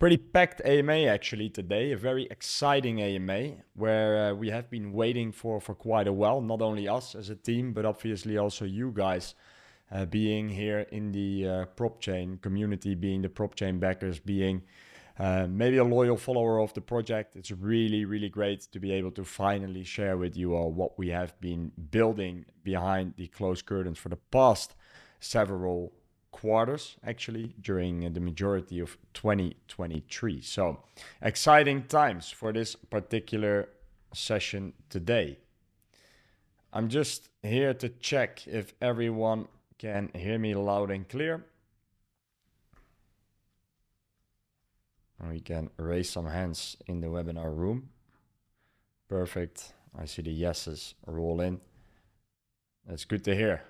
Pretty packed AMA actually today, a very exciting AMA where we have been waiting for quite a while, not only us as a team, but obviously also you guys being here in the Propchain community, being the Propchain backers, being maybe a loyal follower of the project. It's really, really great to be able to finally share with you all what we have been building behind the closed curtains for the past several quarters, actually, during the majority of 2023. So exciting times for this particular session today. I'm just here to check if everyone can hear me loud and clear. We can raise some hands in the webinar room. Perfect. I see the yeses roll in. That's good to hear.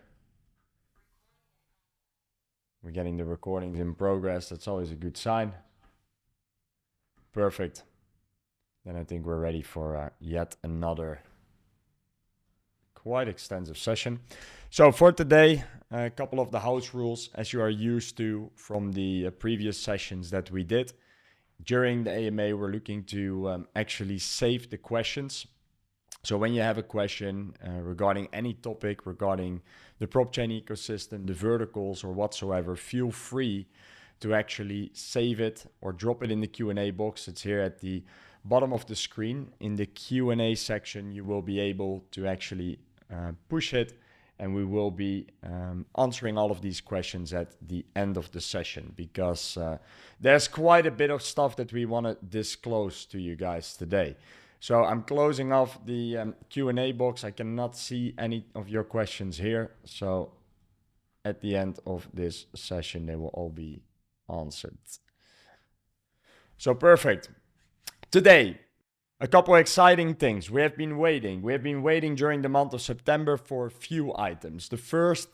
We're getting the recordings in progress. That's always a good sign. Perfect. Then I think we're ready for yet another quite extensive session. So for today, a couple of the house rules, as you are used to from the previous sessions that we did. During the AMA, we're looking to actually save the questions. So when you have a question regarding any topic, regarding the Propchain ecosystem, the verticals or whatsoever, feel free to actually save it or drop it in the Q&A box. It's here at the bottom of the screen. In the Q&A section, you will be able to actually push it, and we will be answering all of these questions at the end of the session, because there's quite a bit of stuff that we want to disclose to you guys today. So I'm closing off the Q&A box. I cannot see any of your questions here. So at the end of this session, they will all be answered. So perfect. Today, a couple exciting things. We have been waiting during the month of September for a few items. The first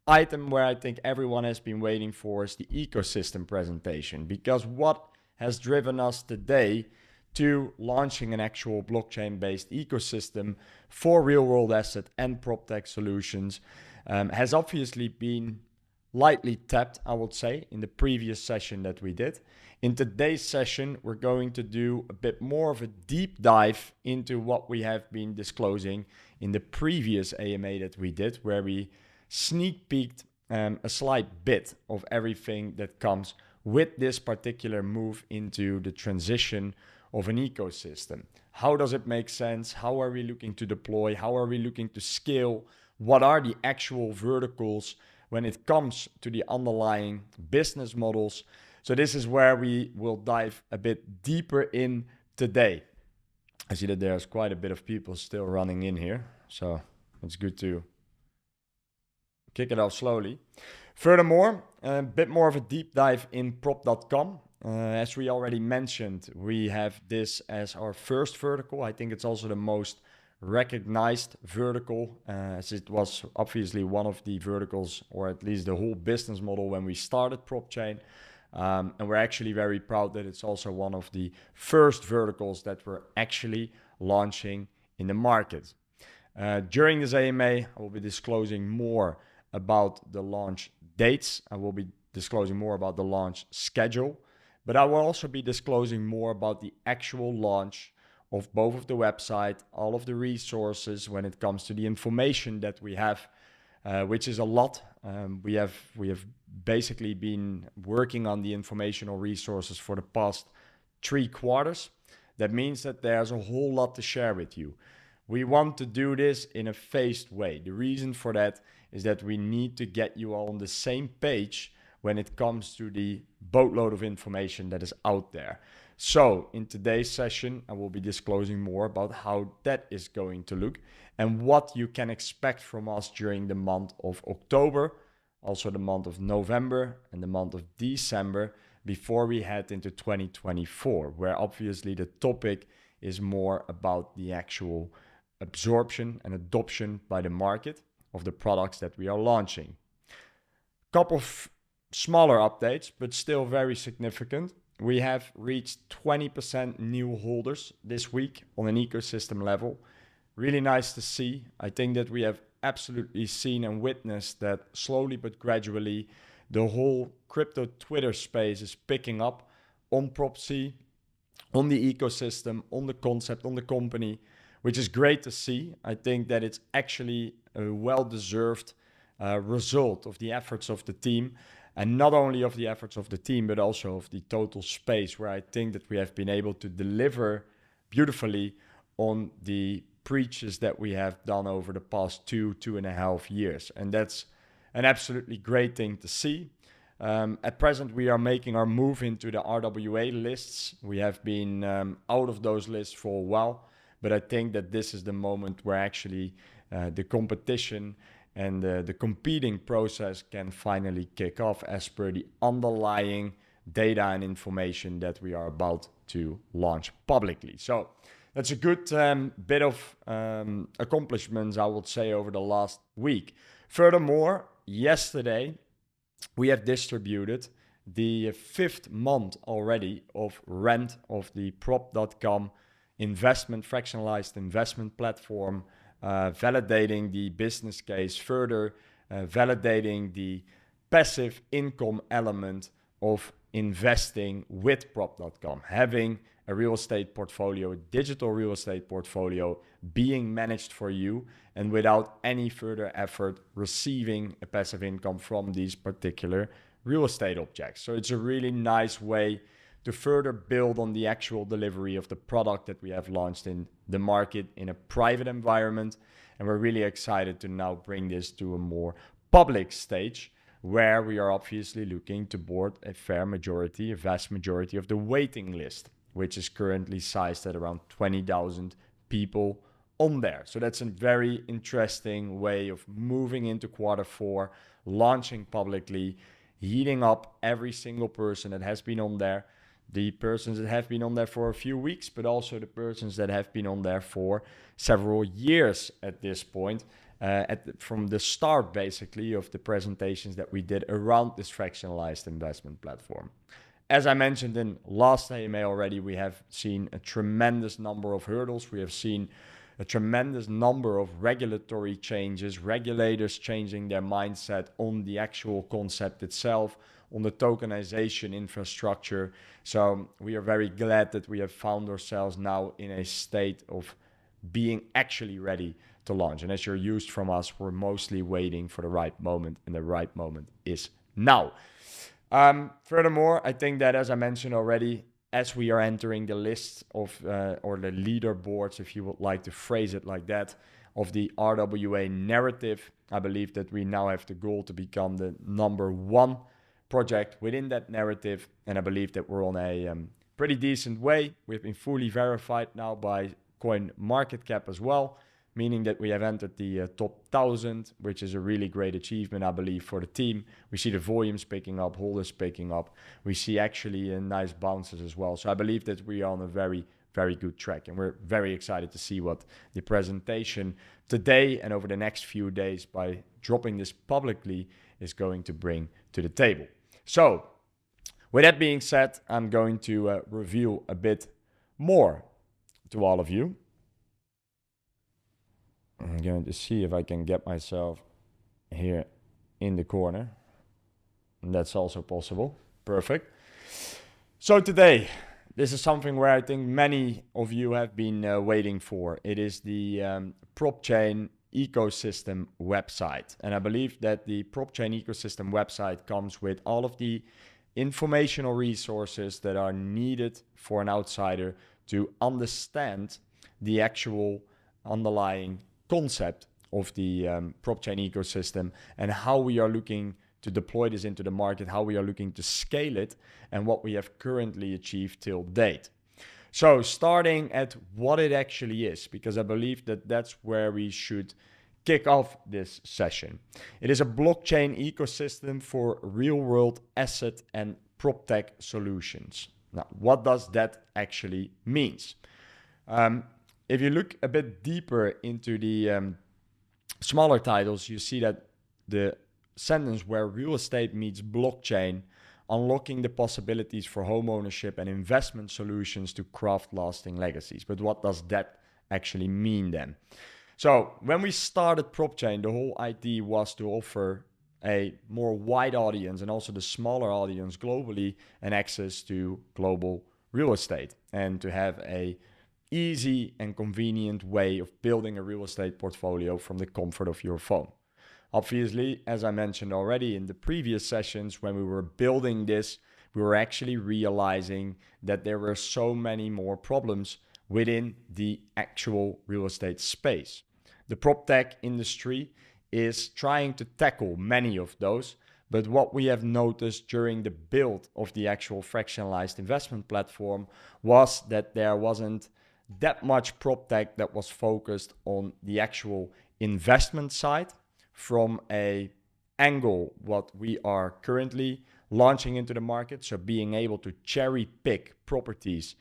item where I think everyone has been waiting for is the ecosystem presentation, because what has driven us today to launching an actual blockchain-based ecosystem for real-world asset and PropTech solutions has obviously been lightly tapped, I would say, in the previous session that we did. In today's session, we're going to do a bit more of a deep dive into what we have been disclosing in the previous AMA that we did, where we sneak peeked a slight bit of everything that comes with this particular move into the transition of an ecosystem. How does it make sense? How are we looking to deploy? How are we looking to scale? What are the actual verticals when it comes to the underlying business models? So this is where we will dive a bit deeper in today. I see that there's quite a bit of people still running in here, so it's good to kick it off slowly. Furthermore, a bit more of a deep dive in prop.com. As we already mentioned, we have this as our first vertical. I think it's also the most recognized vertical, as it was obviously one of the verticals, or at least the whole business model when we started Propchain. And we're actually very proud that it's also one of the first verticals that we're actually launching in the market. During this AMA, I will be disclosing more about the launch dates. I will be disclosing more about the launch schedule, but I will also be disclosing more about the actual launch of both of the website, all of the resources when it comes to the information that we have, which is a lot. We have basically been working on the informational resources for the past 3 quarters. That means that there's a whole lot to share with you. We want to do this in a phased way. The reason for that is that we need to get you all on the same page when it comes to the boatload of information that is out there. So in today's session, I will be disclosing more about how that is going to look and what you can expect from us during the month of October, also the month of November and the month of December, before we head into 2024, where obviously the topic is more about the actual absorption and adoption by the market of the products that we are launching. Couple of smaller updates, but still very significant. We have reached 20% new holders this week on an ecosystem level. Really nice to see. I think that we have absolutely seen and witnessed that slowly but gradually the whole crypto Twitter space is picking up on Propchain, on the ecosystem, on the concept, on the company, which is great to see. I think that it's actually a well-deserved result of the efforts of the team, and not only of the efforts of the team, but also of the total space, where I think that we have been able to deliver beautifully on the preaches that we have done over the past 2.5 years. And that's an absolutely great thing to see. At present, we are making our move into the RWA lists. We have been out of those lists for a while, but I think that this is the moment where actually the competition and the competing process can finally kick off as per the underlying data and information that we are about to launch publicly. So that's a good bit of accomplishments, I would say, over the last week. Furthermore, yesterday, we have distributed the 5th month already of rent of the prop.com fractionalized investment platform, validating the business case further, validating the passive income element of investing with prop.com, having a real estate portfolio, a digital real estate portfolio being managed for you, and without any further effort receiving a passive income from these particular real estate objects. So it's a really nice way to further build on the actual delivery of the product that we have launched in the market in a private environment. And we're really excited to now bring this to a more public stage, where we are obviously looking to board a vast majority of the waiting list, which is currently sized at around 20,000 people on there. So that's a very interesting way of moving into Q4, launching publicly, heating up every single person that has been on there, the persons that have been on there for a few weeks, but also the persons that have been on there for several years at this point, from the start basically of the presentations that we did around this fractionalized investment platform. As I mentioned in last AMA already, we have seen a tremendous number of hurdles. We have seen a tremendous number of regulatory changes, regulators changing their mindset on the actual concept itself, on the tokenization infrastructure. So we are very glad that we have found ourselves now in a state of being actually ready to launch. And as you're used from us, we're mostly waiting for the right moment, and the right moment is now. Furthermore, I think that, as I mentioned already, as we are entering the list of, or the leaderboards, if you would like to phrase it like that, of the RWA narrative, I believe that we now have the goal to become the number one project within that narrative. And I believe that we're on a pretty decent way. We've been fully verified now by CoinMarketCap as well, meaning that we have entered the top 1,000, which is a really great achievement, I believe, for the team. We see the volumes picking up, holders picking up. We see actually nice bounces as well. So I believe that we are on a very, very good track. And we're very excited to see what the presentation today and over the next few days, by dropping this publicly, is going to bring to the table. So with that being said, I'm going to reveal a bit more to all of you. I'm going to see if I can get myself here in the corner. And that's also possible. Perfect. So today, this is something where I think many of you have been waiting for. It is the Propchain ecosystem website. And I believe that the Propchain ecosystem website comes with all of the informational resources that are needed for an outsider to understand the actual underlying concept of the Propchain ecosystem, and how we are looking to deploy this into the market, how we are looking to scale it, and what we have currently achieved till date. So starting at what it actually is, because I believe that that's where we should kick off this session. It is a blockchain ecosystem for real-world asset and PropTech solutions. Now, what does that actually mean? If you look a bit deeper into the smaller titles, you see that the sentence where real estate meets blockchain, unlocking the possibilities for home ownership and investment solutions to craft lasting legacies. But what does that actually mean then? So when we started Propchain, the whole idea was to offer a more wide audience and also the smaller audience globally an access to global real estate, and to have a easy and convenient way of building a real estate portfolio from the comfort of your phone. Obviously, as I mentioned already in the previous sessions, when we were building this, we were actually realizing that there were so many more problems within the actual real estate space. The prop tech industry is trying to tackle many of those, but what we have noticed during the build of the actual fractionalized investment platform was that there wasn't that much prop tech that was focused on the actual investment side from a angle what we are currently launching into the market. So being able to cherry pick properties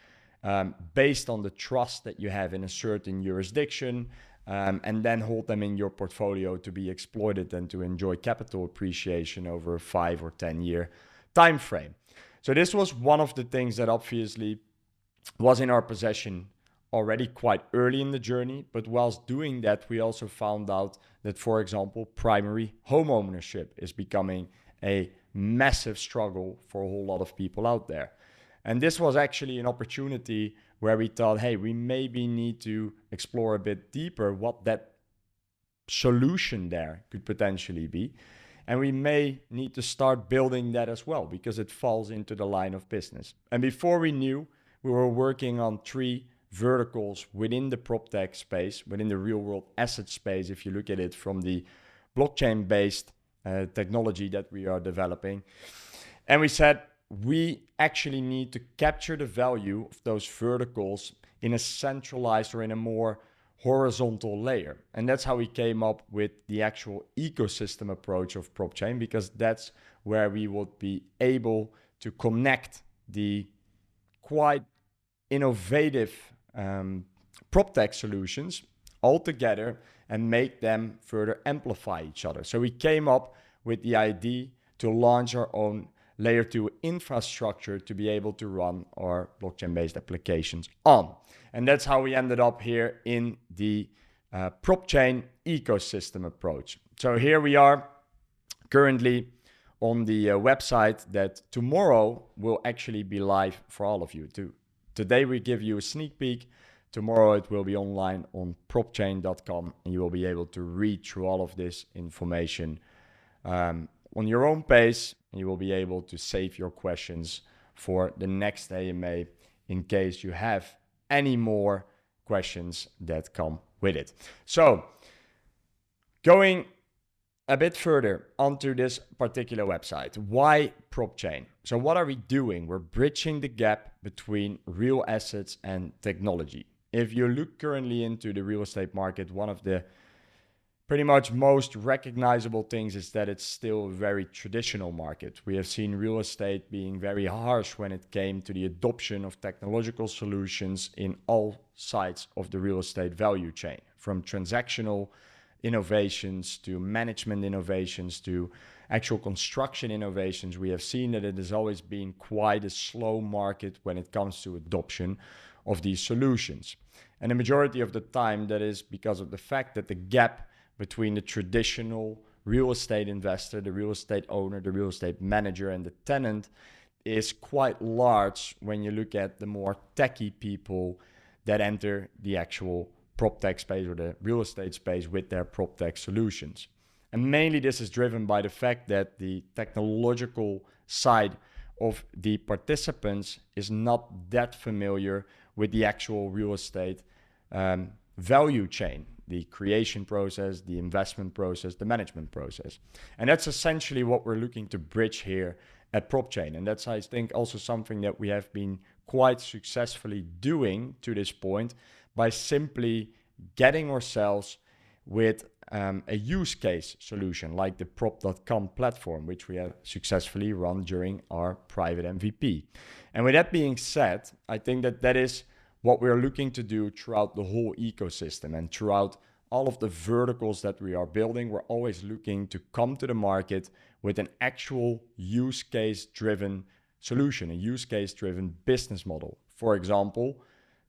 based on the trust that you have in a certain jurisdiction, and then hold them in your portfolio to be exploited and to enjoy capital appreciation over a 5 or 10 year time frame. So this was one of the things that obviously was in our possession already quite early in the journey. But whilst doing that, we also found out that, for example, primary home ownership is becoming a massive struggle for a whole lot of people out there. And this was actually an opportunity where we thought, hey, we maybe need to explore a bit deeper what that solution there could potentially be. And we may need to start building that as well, because it falls into the line of business. And before we knew, we were working on 3 verticals within the prop tech space, within the real world asset space, if you look at it from the blockchain based technology that we are developing. And we said, we actually need to capture the value of those verticals in a centralized or in a more horizontal layer. And that's how we came up with the actual ecosystem approach of Propchain, because that's where we would be able to connect the quite innovative prop tech solutions all together and make them further amplify each other. So we came up with the idea to launch our own layer 2 infrastructure to be able to run our blockchain-based applications on. And that's how we ended up here in the Propchain ecosystem approach. So here we are currently on the website that tomorrow will actually be live for all of you. Today we give you a sneak peek. Tomorrow it will be online on propchain.com, and you will be able to read through all of this information on your own pace, and you will be able to save your questions for the next AMA in case you have any more questions that come with it. So, going a bit further onto this particular website, why Propchain? So what are we doing? We're bridging the gap between real assets and technology. If you look currently into the real estate market, one of the pretty much most recognizable things is that it's still a very traditional market. We have seen real estate being very harsh when it came to the adoption of technological solutions in all sides of the real estate value chain, from transactional innovations to management innovations to actual construction innovations. We have seen that it has always been quite a slow market when it comes to adoption of these solutions. And the majority of the time, that is because of the fact that the gap between the traditional real estate investor, the real estate owner, the real estate manager, and the tenant is quite large when you look at the more techie people that enter the actual prop tech space or the real estate space with their prop tech solutions. And mainly this is driven by the fact that the technological side of the participants is not that familiar with the actual real estate value chain, the creation process, the investment process, the management process. And that's essentially what we're looking to bridge here at Propchain. And that's, I think, also something that we have been quite successfully doing to this point by simply getting ourselves with a use case solution like the prop.com platform, which we have successfully run during our private MVP. And with that being said, I think that that is what we're looking to do throughout the whole ecosystem and throughout all of the verticals that we are building. We're always looking to come to the market with an actual use case driven solution, a use case driven business model. For example,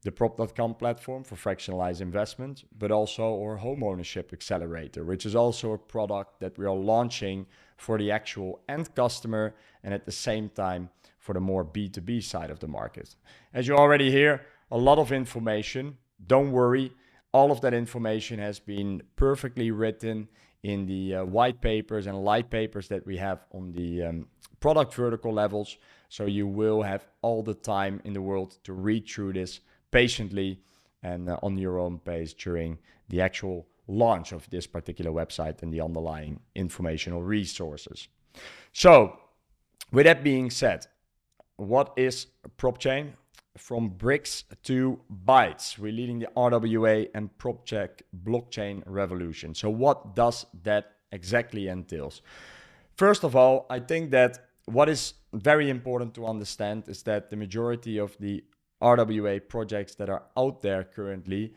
the Prop.com platform for fractionalized investment, but also our home ownership accelerator, which is also a product that we are launching for the actual end customer and at the same time for the more B2B side of the market. As you already hear, a lot of information. Don't worry, all of that information has been perfectly written in the white papers and light papers that we have on the product vertical levels. So you will have all the time in the world to read through this patiently and on your own pace during the actual launch of this particular website and the underlying informational resources. So with that being said, what is Propchain? From bricks to bytes, we're leading the RWA and PropCheck blockchain revolution. So what does that exactly entails? First of all, I think that what is very important to understand is that the majority of the RWA projects that are out there currently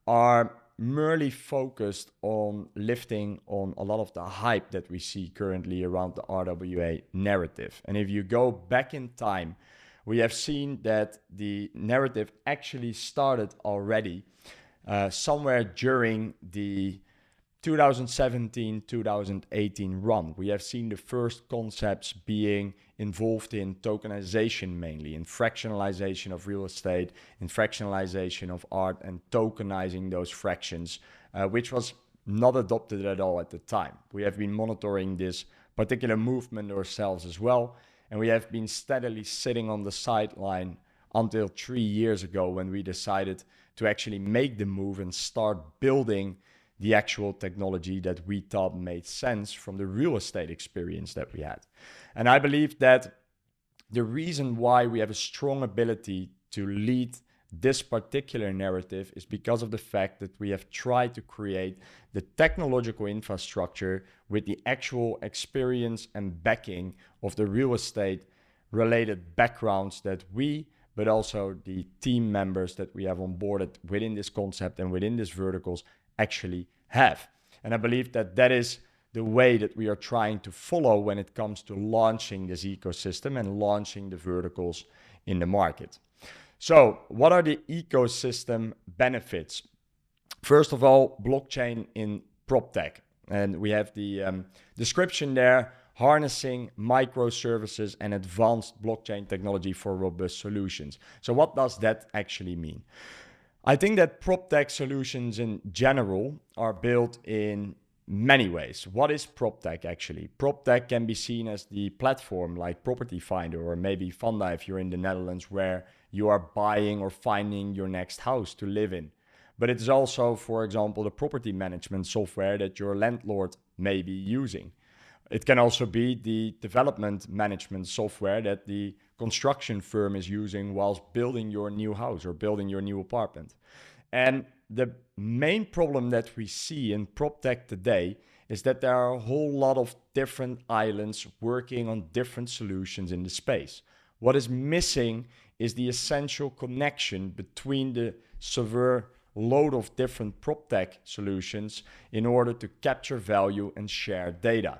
are merely focused on lifting on a lot of the hype that we see currently around the RWA narrative. And if you go back in time, we have seen that the narrative actually started already somewhere during the 2017-2018 run. We have seen the first concepts being involved in tokenization, mainly in fractionalization of real estate, in fractionalization of art, and tokenizing those fractions, which was not adopted at all at the time. We have been monitoring this particular movement ourselves as well, and we have been steadily sitting on the sideline until 3 years ago when we decided to actually make the move and start building the actual technology that we thought made sense from the real estate experience that we had. And I believe that the reason why we have a strong ability to lead this particular narrative is because of the fact that we have tried to create the technological infrastructure with the actual experience and backing of the real estate related backgrounds that we, but also the team members that we have onboarded within this concept and within these verticals actually have. And I believe that that is the way that we are trying to follow when it comes to launching this ecosystem and launching the verticals in the market. So what are the ecosystem benefits? First of all, blockchain in PropTech. And we have the description there, harnessing microservices and advanced blockchain technology for robust solutions. So what does that actually mean? I think that PropTech solutions in general are built in many ways. What is PropTech actually? PropTech can be seen as the platform like Property Finder or maybe Funda if you're in the Netherlands, where you are buying or finding your next house to live in. But it's also, for example, the property management software that your landlord may be using. It can also be the development management software that the construction firm is using whilst building your new house or building your new apartment. And the main problem that we see in PropTech today is that there are a whole lot of different islands working on different solutions in the space. What is missing is the essential connection between the severe load of different PropTech solutions in order to capture value and share data.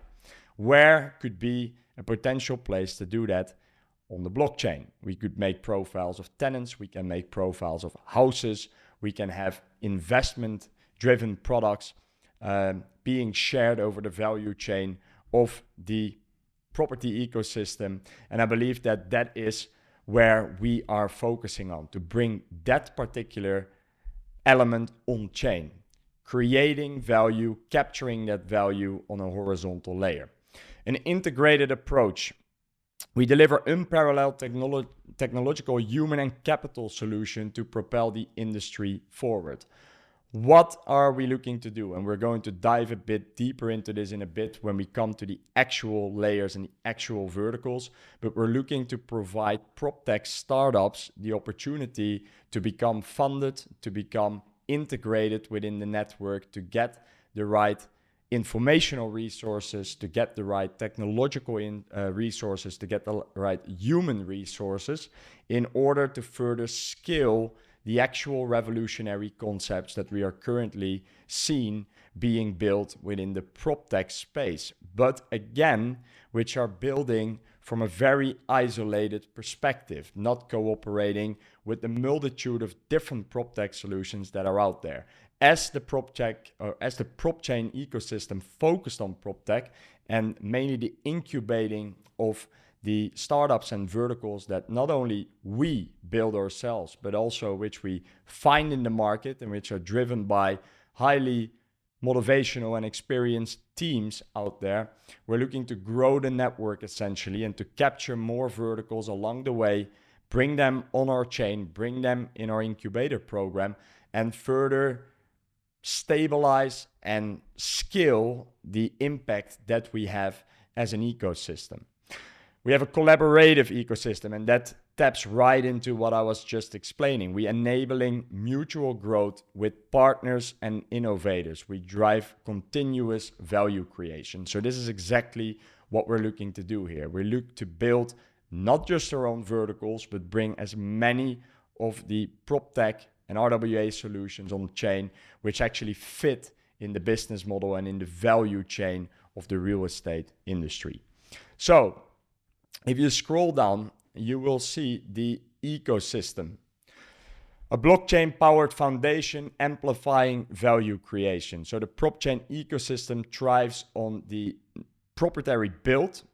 Where could be a potential place to do that? On the blockchain. We could make profiles of tenants, we can make profiles of houses, we can have investment-driven products being shared over the value chain of the property ecosystem. And I believe that that is where we are focusing on, to bring that particular element on chain, creating value, capturing that value on a horizontal layer. An integrated approach. We deliver unparalleled technological, human and capital solution to propel the industry forward. What are we looking to do? And we're going to dive a bit deeper into this in a bit when we come to the actual layers and the actual verticals. But we're looking to provide PropTech startups the opportunity to become funded, to become integrated within the network, to get the right informational resources, to get the right technological resources, to get the right human resources in order to further scale the actual revolutionary concepts that we are currently seeing being built within the PropTech space, but again, which are building from a very isolated perspective, not cooperating with the multitude of different PropTech solutions that are out there. As the Propchain ecosystem focused on PropTech and mainly the incubating of the startups and verticals that not only we build ourselves, but also which we find in the market and which are driven by highly motivational and experienced teams out there. We're looking to grow the network essentially and to capture more verticals along the way, bring them on our chain, bring them in our incubator program, and further stabilize and scale the impact that we have as an ecosystem. We have a collaborative ecosystem, and that taps right into what I was just explaining. We're enabling mutual growth with partners and innovators. We drive continuous value creation. So this is exactly what we're looking to do here. We look to build not just our own verticals, but bring as many of the PropTech and RWA solutions on the chain, which actually fit in the business model and in the value chain of the real estate industry. So if you scroll down, you will see the ecosystem. A blockchain-powered foundation amplifying value creation. So the Propchain ecosystem thrives on the proprietary build,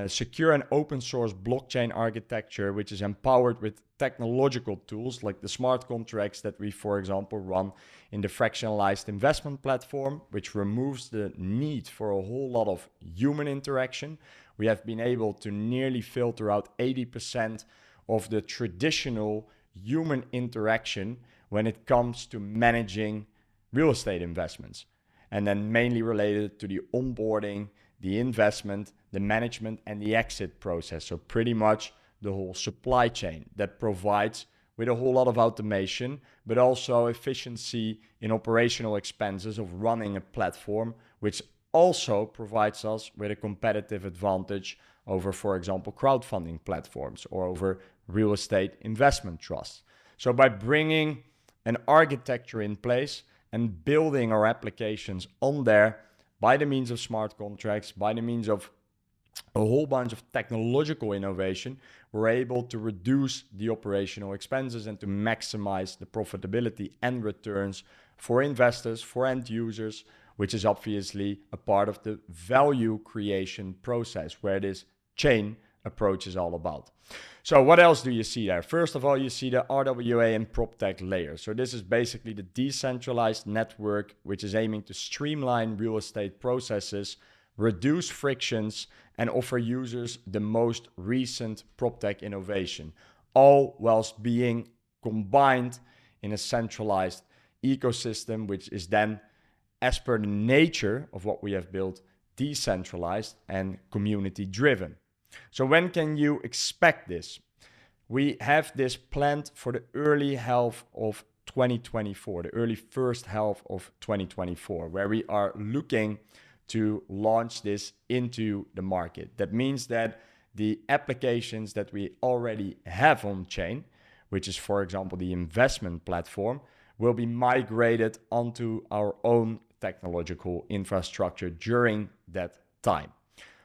secure and open source blockchain architecture, which is empowered with technological tools like the smart contracts that we, for example, run in the fractionalized investment platform, which removes the need for a whole lot of human interaction. We have been able to nearly filter out 80% of the traditional human interaction when it comes to managing real estate investments, and then mainly related to the onboarding, the investment, the management, and the exit process. So pretty much the whole supply chain that provides with a whole lot of automation, but also efficiency in operational expenses of running a platform, which also provides us with a competitive advantage over, for example, crowdfunding platforms or over real estate investment trusts. So by bringing an architecture in place and building our applications on there by the means of smart contracts, by the means of a whole bunch of technological innovation, we're able to reduce the operational expenses and to maximize the profitability and returns for investors, for end users, which is obviously a part of the value creation process where this chain approach is all about. So what else do you see there? First of all, you see the RWA and PropTech layer. So this is basically the decentralized network, which is aiming to streamline real estate processes, reduce frictions, and offer users the most recent PropTech innovation, all whilst being combined in a centralized ecosystem, which is then, as per the nature of what we have built, decentralized and community driven. So when can you expect this? We have this planned for the early half of 2024, the early first half of 2024, where we are looking to launch this into the market. That means that the applications that we already have on chain, which is, for example, the investment platform, will be migrated onto our own technological infrastructure during that time.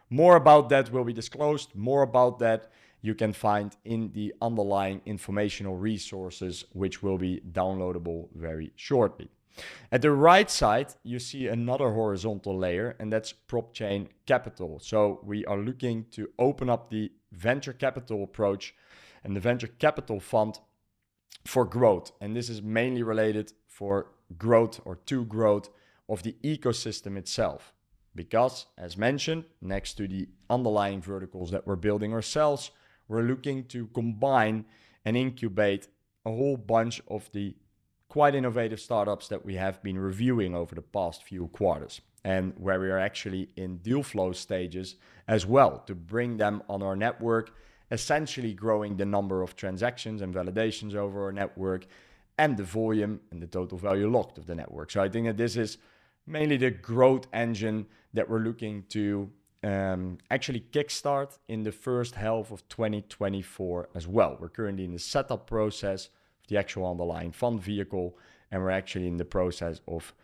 More about that will be disclosed. More about that you can find in the underlying informational resources, which will be downloadable very shortly. At the right side, you see another horizontal layer, and that's Propchain Capital. So we are looking to open up the venture capital approach and the venture capital fund for growth. And this is mainly related for growth or to growth of the ecosystem itself. Because, as mentioned, next to the underlying verticals that we're building ourselves, we're looking to combine and incubate a whole bunch of the quite innovative startups that we have been reviewing over the past few quarters, and where we are actually in deal flow stages as well to bring them on our network, essentially growing the number of transactions and validations over our network and the volume and the total value locked of the network. So I think that this is mainly the growth engine that we're looking to actually kickstart in the first half of 2024 as well. We're currently in the setup process of the actual underlying fund vehicle, and we're actually in the process of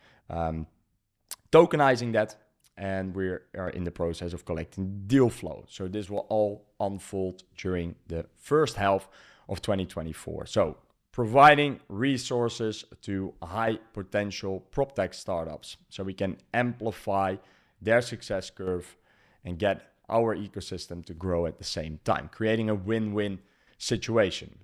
tokenizing that and we are in the process of collecting deal flow. So this will all unfold during the first half of 2024. So providing resources to high potential PropTech startups so we can amplify their success curve and get our ecosystem to grow at the same time, creating a win-win situation.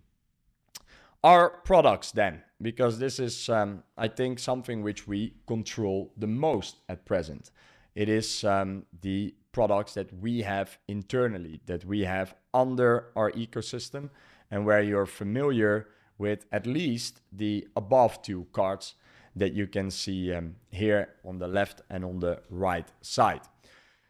Our products then, because this is, I think, something which we control the most at present. It is the products that we have internally, that we have under our ecosystem, and where you're familiar with at least the above two cards that you can see here on the left and on the right side.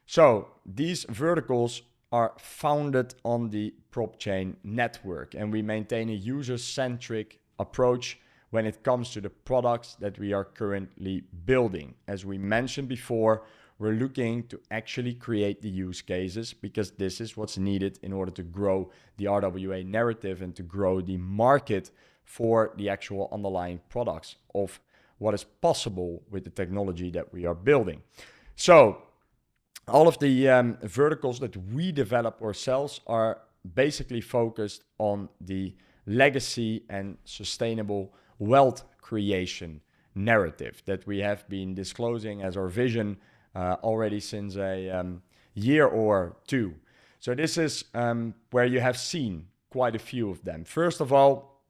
So these verticals are founded on the Propchain network, and we maintain a user-centric approach when it comes to the products that we are currently building. As we mentioned before, we're looking to actually create the use cases because this is what's needed in order to grow the RWA narrative and to grow the market for the actual underlying products of what is possible with the technology that we are building. So all of the verticals that we develop ourselves are basically focused on the legacy and sustainable wealth creation narrative that we have been disclosing as our vision already since a year or two. So this is where you have seen quite a few of them. First of all,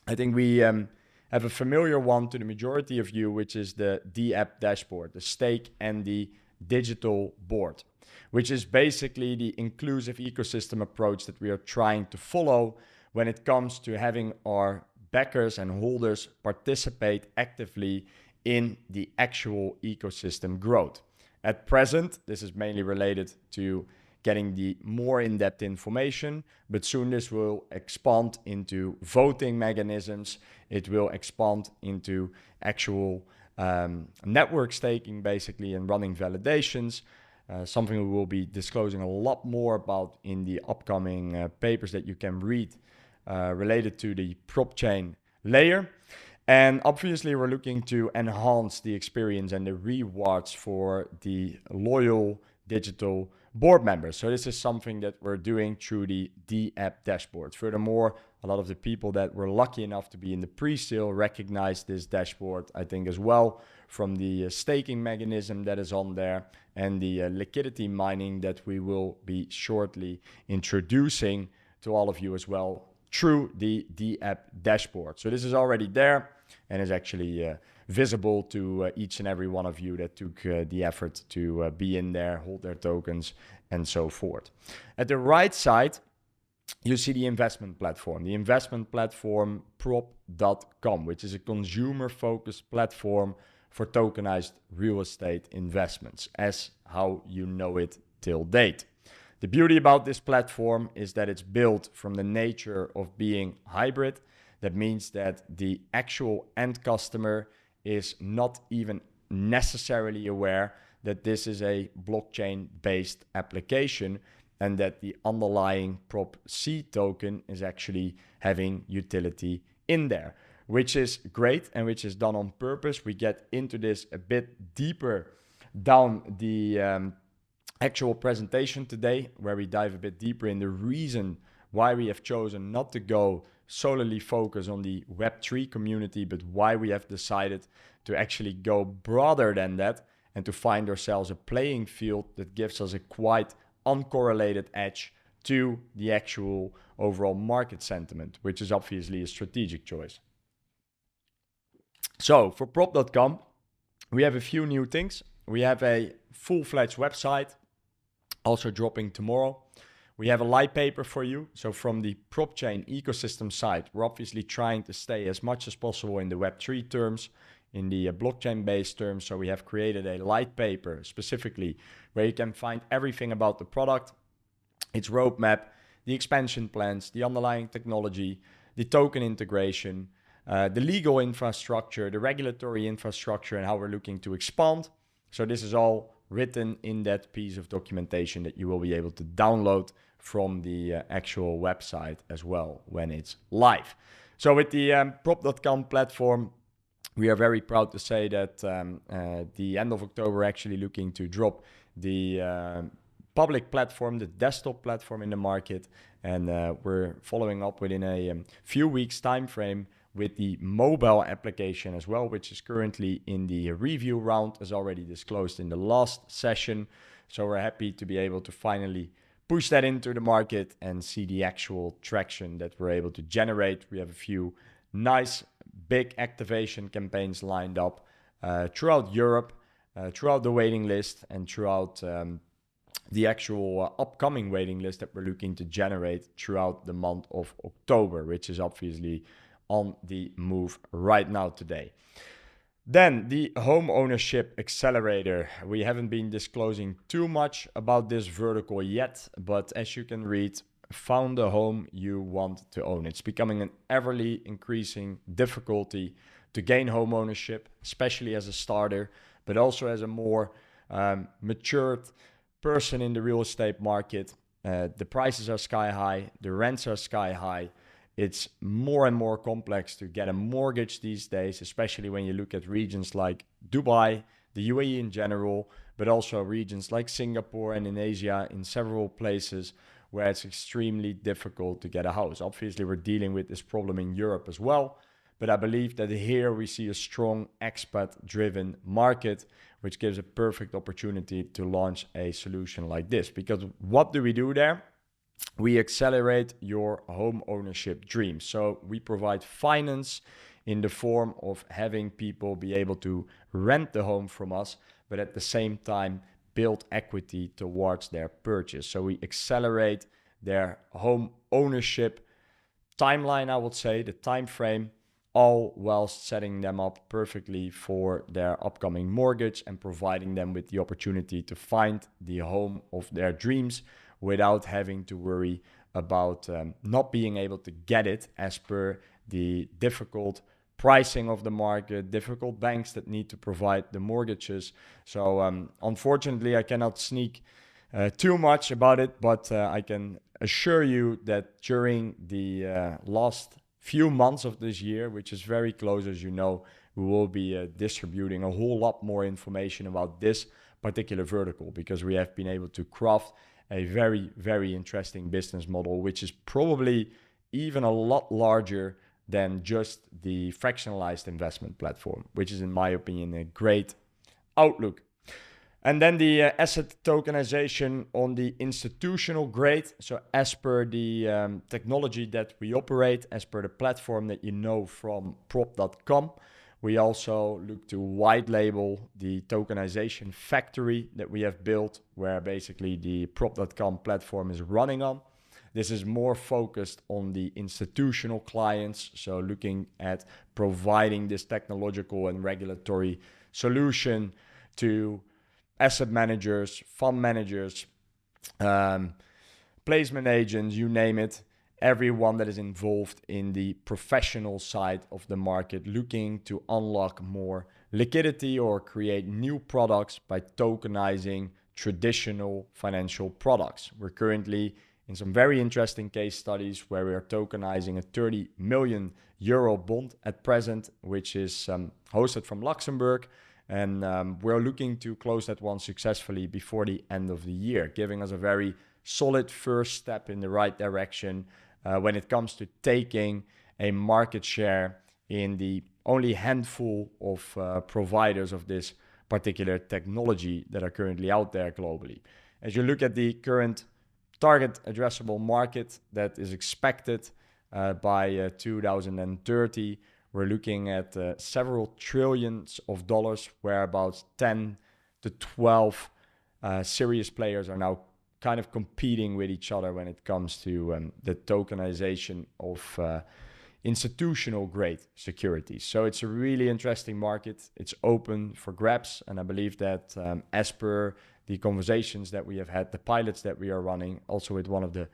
I think we have a familiar one to the majority of you, which is the D-app dashboard, the stake and the digital board, which is basically the inclusive ecosystem approach that we are trying to follow when it comes to having our backers and holders participate actively in the actual ecosystem growth. At present, this is mainly related to getting the more in-depth information, but soon this will expand into voting mechanisms. It will expand into actual network staking, basically, and running validations, something we will be disclosing a lot more about in the upcoming papers that you can read related to the Propchain layer. And obviously, we're looking to enhance the experience and the rewards for the loyal digital board members. So this is something that we're doing through the D-app dashboard. Furthermore, a lot of the people that were lucky enough to be in the pre-sale recognize this dashboard, I think, as well, from the staking mechanism that is on there and the liquidity mining that we will be shortly introducing to all of you as well through the D-app dashboard. So this is already there and is actually visible to each and every one of you that took the effort to be in there, hold their tokens, and so forth. At the right side, you see the investment platform. The investment platform prop.com, which is a consumer-focused platform for tokenized real estate investments, as how you know it till date. The beauty about this platform is that it's built from the nature of being hybrid. That means that the actual end customer is not even necessarily aware that this is a blockchain-based application and that the underlying Prop C token is actually having utility in there, which is great and which is done on purpose. We get into this a bit deeper down the actual presentation today, where we dive a bit deeper in the reason why we have chosen not to go solely focus on the Web3 community, but why we have decided to actually go broader than that and to find ourselves a playing field that gives us a quite uncorrelated edge to the actual overall market sentiment, which is obviously a strategic choice. So for prop.com, we have a few new things. We have a full-fledged website, also dropping tomorrow. We have a light paper for you. So from the Propchain ecosystem side, we're obviously trying to stay as much as possible in the Web3 terms, in the blockchain-based terms. So we have created a light paper specifically where you can find everything about the product, its roadmap, the expansion plans, the underlying technology, the token integration, the legal infrastructure, the regulatory infrastructure, and how we're looking to expand. So this is all written in that piece of documentation that you will be able to download from the actual website as well when it's live. So with the prop.com platform, We are very proud to say that the end of October, we're actually looking to drop the public platform, the desktop platform in the market, and we're following up within a few weeks time frame with the mobile application as well, which is currently in the review round, as already disclosed in the last session. So we're happy to be able to finally push that into the market and see the actual traction that we're able to generate. We have a few nice big activation campaigns lined up throughout Europe, throughout the waiting list, and throughout the actual upcoming waiting list that we're looking to generate throughout the month of October, which is obviously on the move right now today. Then the home ownership accelerator. We haven't been disclosing too much about this vertical yet, but as you can read, found a home you want to own. It's becoming an everly increasing difficulty to gain home ownership, especially as a starter, but also as a more matured person in the real estate market. The prices are sky high, the rents are sky high. It's more and more complex to get a mortgage these days, especially when you look at regions like Dubai, the UAE in general, but also regions like Singapore and in Asia, in several places where it's extremely difficult to get a house. Obviously, we're dealing with this problem in Europe as well, but I believe that here we see a strong expat-driven market, which gives a perfect opportunity to launch a solution like this. Because what do we do there? We accelerate your home ownership dreams. So we provide finance in the form of having people be able to rent the home from us, but at the same time build equity towards their purchase. So we accelerate their home ownership timeline, I would say, the time frame, all whilst setting them up perfectly for their upcoming mortgage and providing them with the opportunity to find the home of their dreams without having to worry about not being able to get it as per the difficult pricing of the market, difficult banks that need to provide the mortgages. So unfortunately, I cannot sneak too much about it, but I can assure you that during the last few months of this year, which is very close, as you know, we will be distributing a whole lot more information about this particular vertical, because we have been able to craft a very, very interesting business model, which is probably even a lot larger than just the fractionalized investment platform, which is, in my opinion, a great outlook. And then the asset tokenization on the institutional grade. So as per the technology that we operate, as per the platform that you know from prop.com, we also look to white label the tokenization factory that we have built, where basically the prop.com platform is running on. This is more focused on the institutional clients, so looking at providing this technological and regulatory solution to asset managers, fund managers, placement agents, you name it. Everyone that is involved in the professional side of the market, looking to unlock more liquidity or create new products by tokenizing traditional financial products. We're currently in some very interesting case studies where we are tokenizing a 30 million euro bond at present, which is hosted from Luxembourg. And we're looking to close that one successfully before the end of the year, giving us a very solid first step in the right direction when it comes to taking a market share in the only handful of providers of this particular technology that are currently out there globally. As you look at the current target addressable market that is expected by 2030, we're looking at several trillions of dollars, where about 10 to 12 serious players are now kind of competing with each other when it comes to the tokenization of institutional grade securities. So it's a really interesting market. It's open for grabs. And I believe that as per the conversations that we have had, the pilots that we are running, also with one of the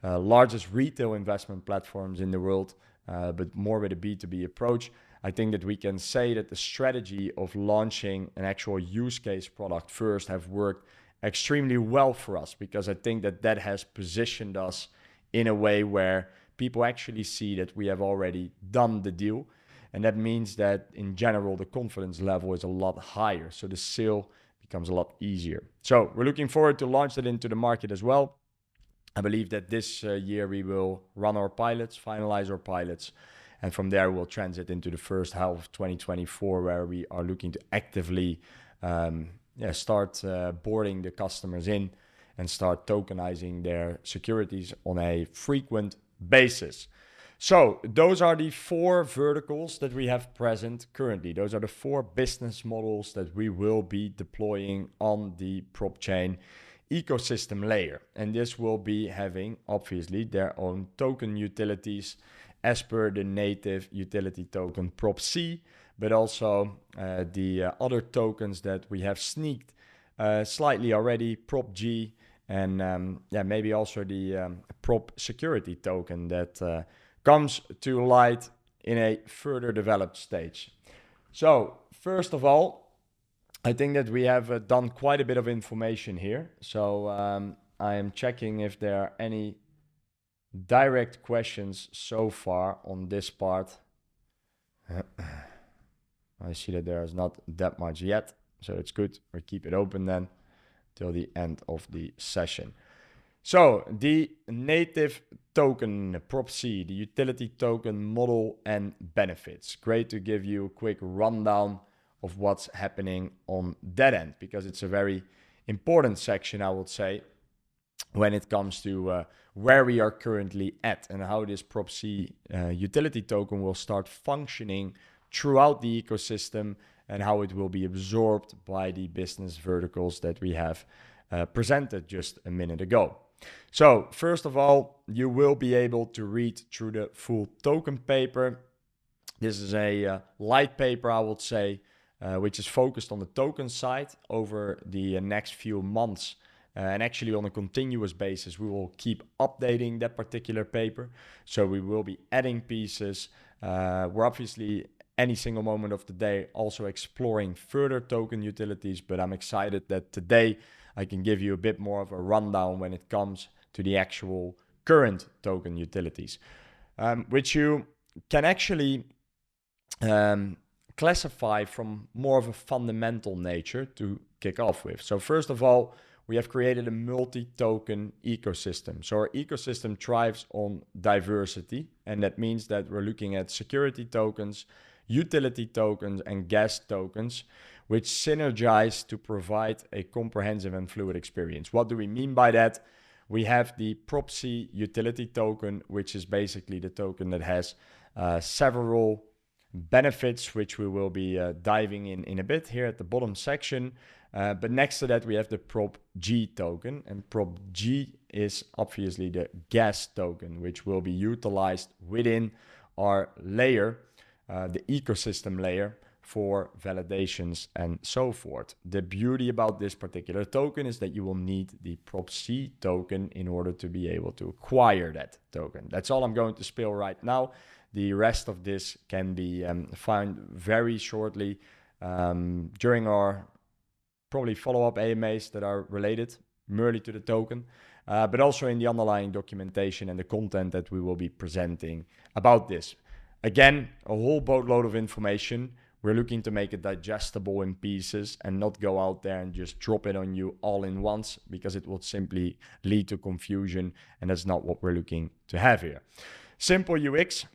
largest retail investment platforms in the world, but more with a B2B approach, I think that we can say that the strategy of launching an actual use case product first have worked extremely well for us, because I think that that has positioned us in a way where people actually see that we have already done the deal. And that means that in general, the confidence level is a lot higher. So the sale becomes a lot easier. So we're looking forward to launch that into the market as well. I believe that this year we will run our pilots, finalize our pilots, and from there we'll transit into the first half of 2024, where we are looking to actively start boarding the customers in and start tokenizing their securities on a frequent basis. So those are the 4 verticals that we have present currently. Those are the 4 business models that we will be deploying on the Propchain ecosystem layer. And this will be having, obviously, their own token utilities as per the native utility token Propc, but also the other tokens that we have sneaked slightly already, Propg, and maybe also the Prop security token that comes to light in a further developed stage. So first of all, I think that we have done quite a bit of information here. So I am checking if there are any direct questions so far on this part. I see that there is not that much yet, so it's good. We keep it open then till the end of the session. So the native token, Propc, the utility token model and benefits. Great to give you a quick rundown of what's happening on that end, because it's a very important section, I would say, when it comes to where we are currently at and how this Propc utility token will start functioning throughout the ecosystem and how it will be absorbed by the business verticals that we have presented just a minute ago. So first of all, you will be able to read through the full token paper. This is a light paper, I would say, which is focused on the token side over the next few months. And actually on a continuous basis, we will keep updating that particular paper. So we will be adding pieces. We're obviously any single moment of the day also exploring further token utilities, but I'm excited that today I can give you a bit more of a rundown when it comes to the actual current token utilities, which you can actually classify from more of a fundamental nature to kick off with. So first of all, we have created a multi-token ecosystem. So our ecosystem thrives on diversity, and that means that we're looking at security tokens, utility tokens, and gas tokens, which synergize to provide a comprehensive and fluid experience. What do we mean by that? We have the Propc utility token, which is basically the token that has several benefits, which we will be diving in a bit here at the bottom section. But next to that, we have the Propg token, and Propg is obviously the gas token, which will be utilized within our layer, the ecosystem layer, for validations and so forth. The beauty about this particular token is that you will need the Propc token in order to be able to acquire that token. That's all I'm going to spill right now. The rest of this can be found very shortly during our probably follow-up AMAs that are related merely to the token, but also in the underlying documentation and the content that we will be presenting about this. Again, a whole boatload of information. We're looking to make it digestible in pieces and not go out there and just drop it on you all in once, because it will simply lead to confusion, and that's not what we're looking to have here. Simple UX.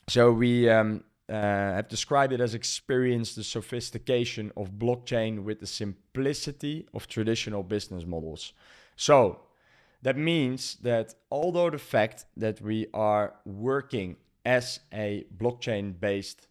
So we have described it as experience the sophistication of blockchain with the simplicity of traditional business models. So that means that although the fact that we are working as a blockchain-based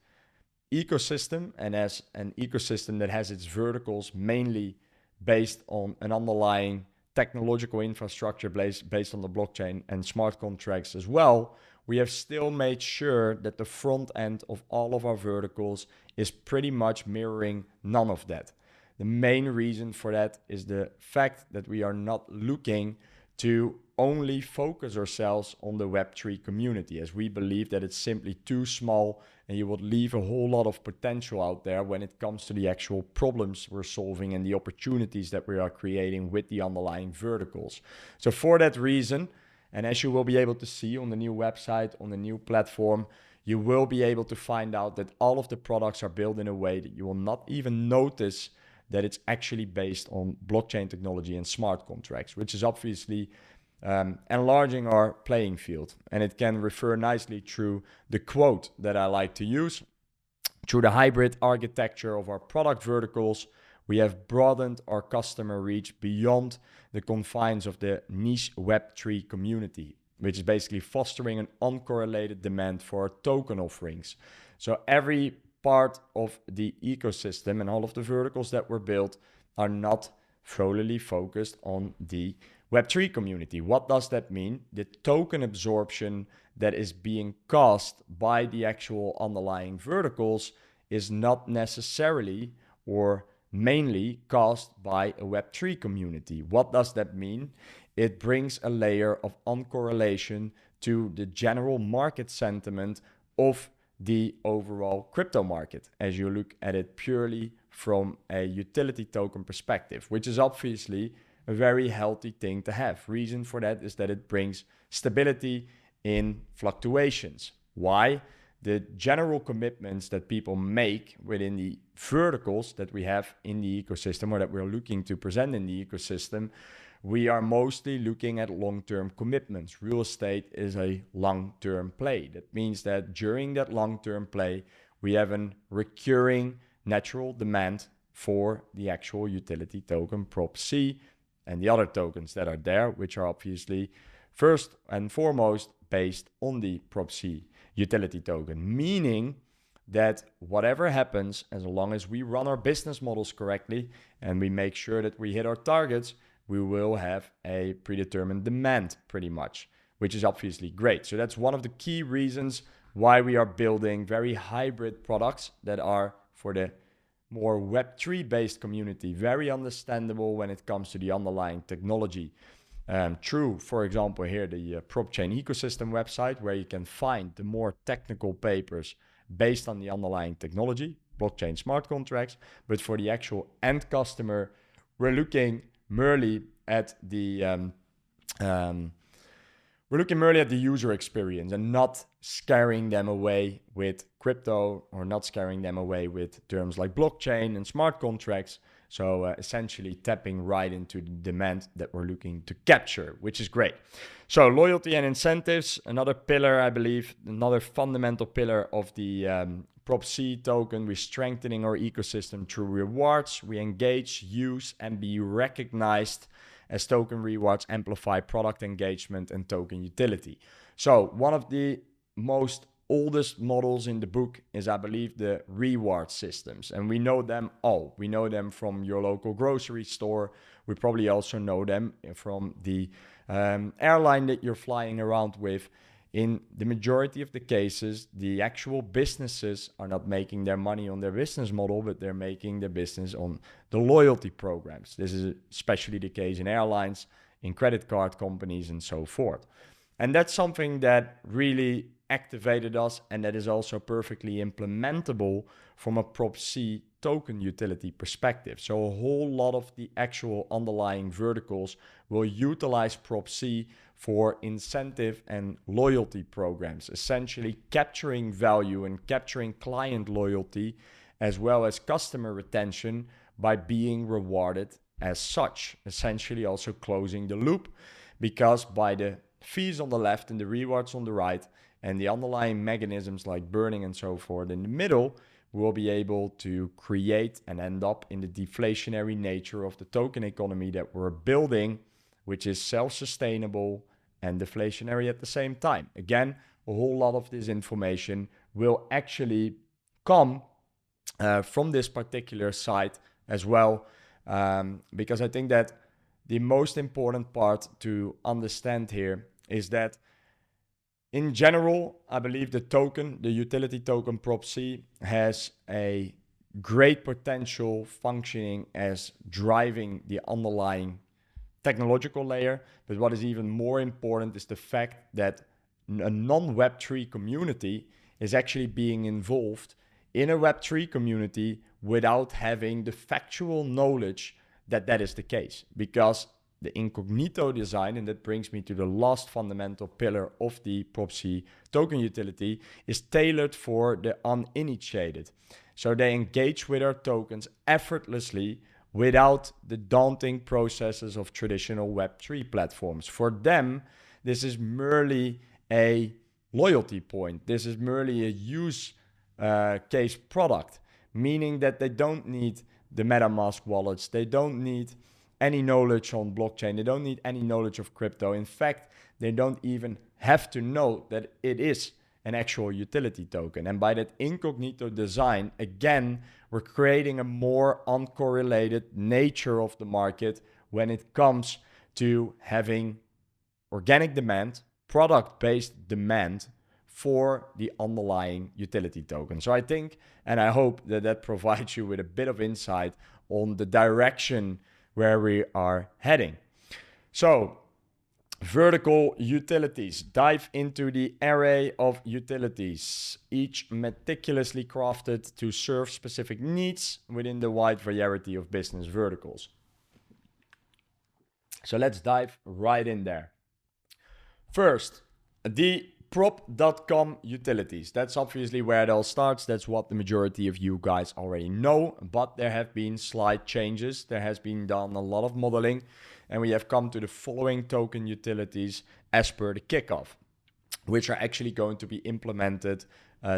ecosystem and as an ecosystem that has its verticals mainly based on an underlying technological infrastructure based on the blockchain and smart contracts as well, we have still made sure that the front end of all of our verticals is pretty much mirroring none of that. The main reason for that is the fact that we are not looking to only focus ourselves on the Web3 community, as we believe that it's simply too small and you would leave a whole lot of potential out there when it comes to the actual problems we're solving and the opportunities that we are creating with the underlying verticals. So for that reason, and as you will be able to see on the new website, on the new platform, you will be able to find out that all of the products are built in a way that you will not even notice that it's actually based on blockchain technology and smart contracts, which is obviously enlarging our playing field. And it can refer nicely through the quote that I like to use. Through the hybrid architecture of our product verticals, we have broadened our customer reach beyond the confines of the niche Web3 community, which is basically fostering an uncorrelated demand for our token offerings. So every part of the ecosystem and all of the verticals that were built are not solely focused on the Web3 community. What does that mean? The token absorption that is being caused by the actual underlying verticals is not necessarily or mainly caused by a Web3 community. What does that mean? It brings a layer of uncorrelation to the general market sentiment of the overall crypto market as you look at it purely from a utility token perspective, which is obviously a very healthy thing to have. Reason for that is that it brings stability in fluctuations. Why? The general commitments that people make within the verticals that we have in the ecosystem or that we're looking to present in the ecosystem, we are mostly looking at long-term commitments. Real estate is a long-term play. That means that during that long-term play, we have a recurring natural demand for the actual utility token Prop-C and the other tokens that are there, which are obviously first and foremost based on the Prop-C utility token, meaning that whatever happens, as long as we run our business models correctly and we make sure that we hit our targets, we will have a predetermined demand pretty much, which is obviously great. So that's one of the key reasons why we are building very hybrid products that are for the more Web3 based community, very understandable when it comes to the underlying technology. Through, for example, here the Propchain ecosystem website, where you can find the more technical papers based on the underlying technology, blockchain smart contracts. But for the actual end customer, we're looking merely at the user experience and not scaring them away with crypto or not scaring them away with terms like blockchain and smart contracts. So essentially tapping right into the demand that we're looking to capture, which is great. So loyalty and incentives, another pillar, I believe, another fundamental pillar of the Prop-C token. We're strengthening our ecosystem through rewards. We engage, use, and be recognized as token rewards amplify product engagement and token utility. So one of the most oldest models in the book is, I believe, the reward systems. And we know them all. We know them from your local grocery store. We probably also know them from the airline that you're flying around with. In the majority of the cases, the actual businesses are not making their money on their business model, but they're making their business on the loyalty programs. This is especially the case in airlines, in credit card companies, and so forth. And that's something that really activated us, and that is also perfectly implementable from a Prop-C token utility perspective. So a whole lot of the actual underlying verticals will utilize Prop-C for incentive and loyalty programs, essentially capturing value and capturing client loyalty as well as customer retention by being rewarded as such, essentially also closing the loop, because by the fees on the left and the rewards on the right and the underlying mechanisms like burning and so forth in the middle, we'll be able to create and end up in the deflationary nature of the token economy that we're building, which is self-sustainable and deflationary at the same time. Again, a whole lot of this information will actually come from this particular site as well, because I think that the most important part to understand here is that in general, I believe the token, the utility token Prop-C, has a great potential functioning as driving the underlying technological layer. But what is even more important is the fact that a non-Web3 community is actually being involved in a Web3 community without having the factual knowledge that that is the case. Because the incognito design, and that brings me to the last fundamental pillar of the Propchain token utility, is tailored for the uninitiated. So they engage with our tokens effortlessly without the daunting processes of traditional Web3 platforms. For them, this is merely a loyalty point. This is merely a use case product, meaning that they don't need the MetaMask wallets. They don't need any knowledge on blockchain. They don't need any knowledge of crypto. In fact, they don't even have to know that it is an actual utility token. And by that incognito design, again, we're creating a more uncorrelated nature of the market when it comes to having organic demand, product-based demand for the underlying utility token. So I think, and I hope that that provides you with a bit of insight on the direction where we are heading. So, vertical utilities. Dive into the array of utilities, each meticulously crafted to serve specific needs within the wide variety of business verticals. So let's dive right in there. First, the prop.com utilities. That's obviously where it all starts. That's what the majority of you guys already know, but there have been slight changes. There has been done a lot of modeling, and we have come to the following token utilities as per the kickoff, which are actually going to be implemented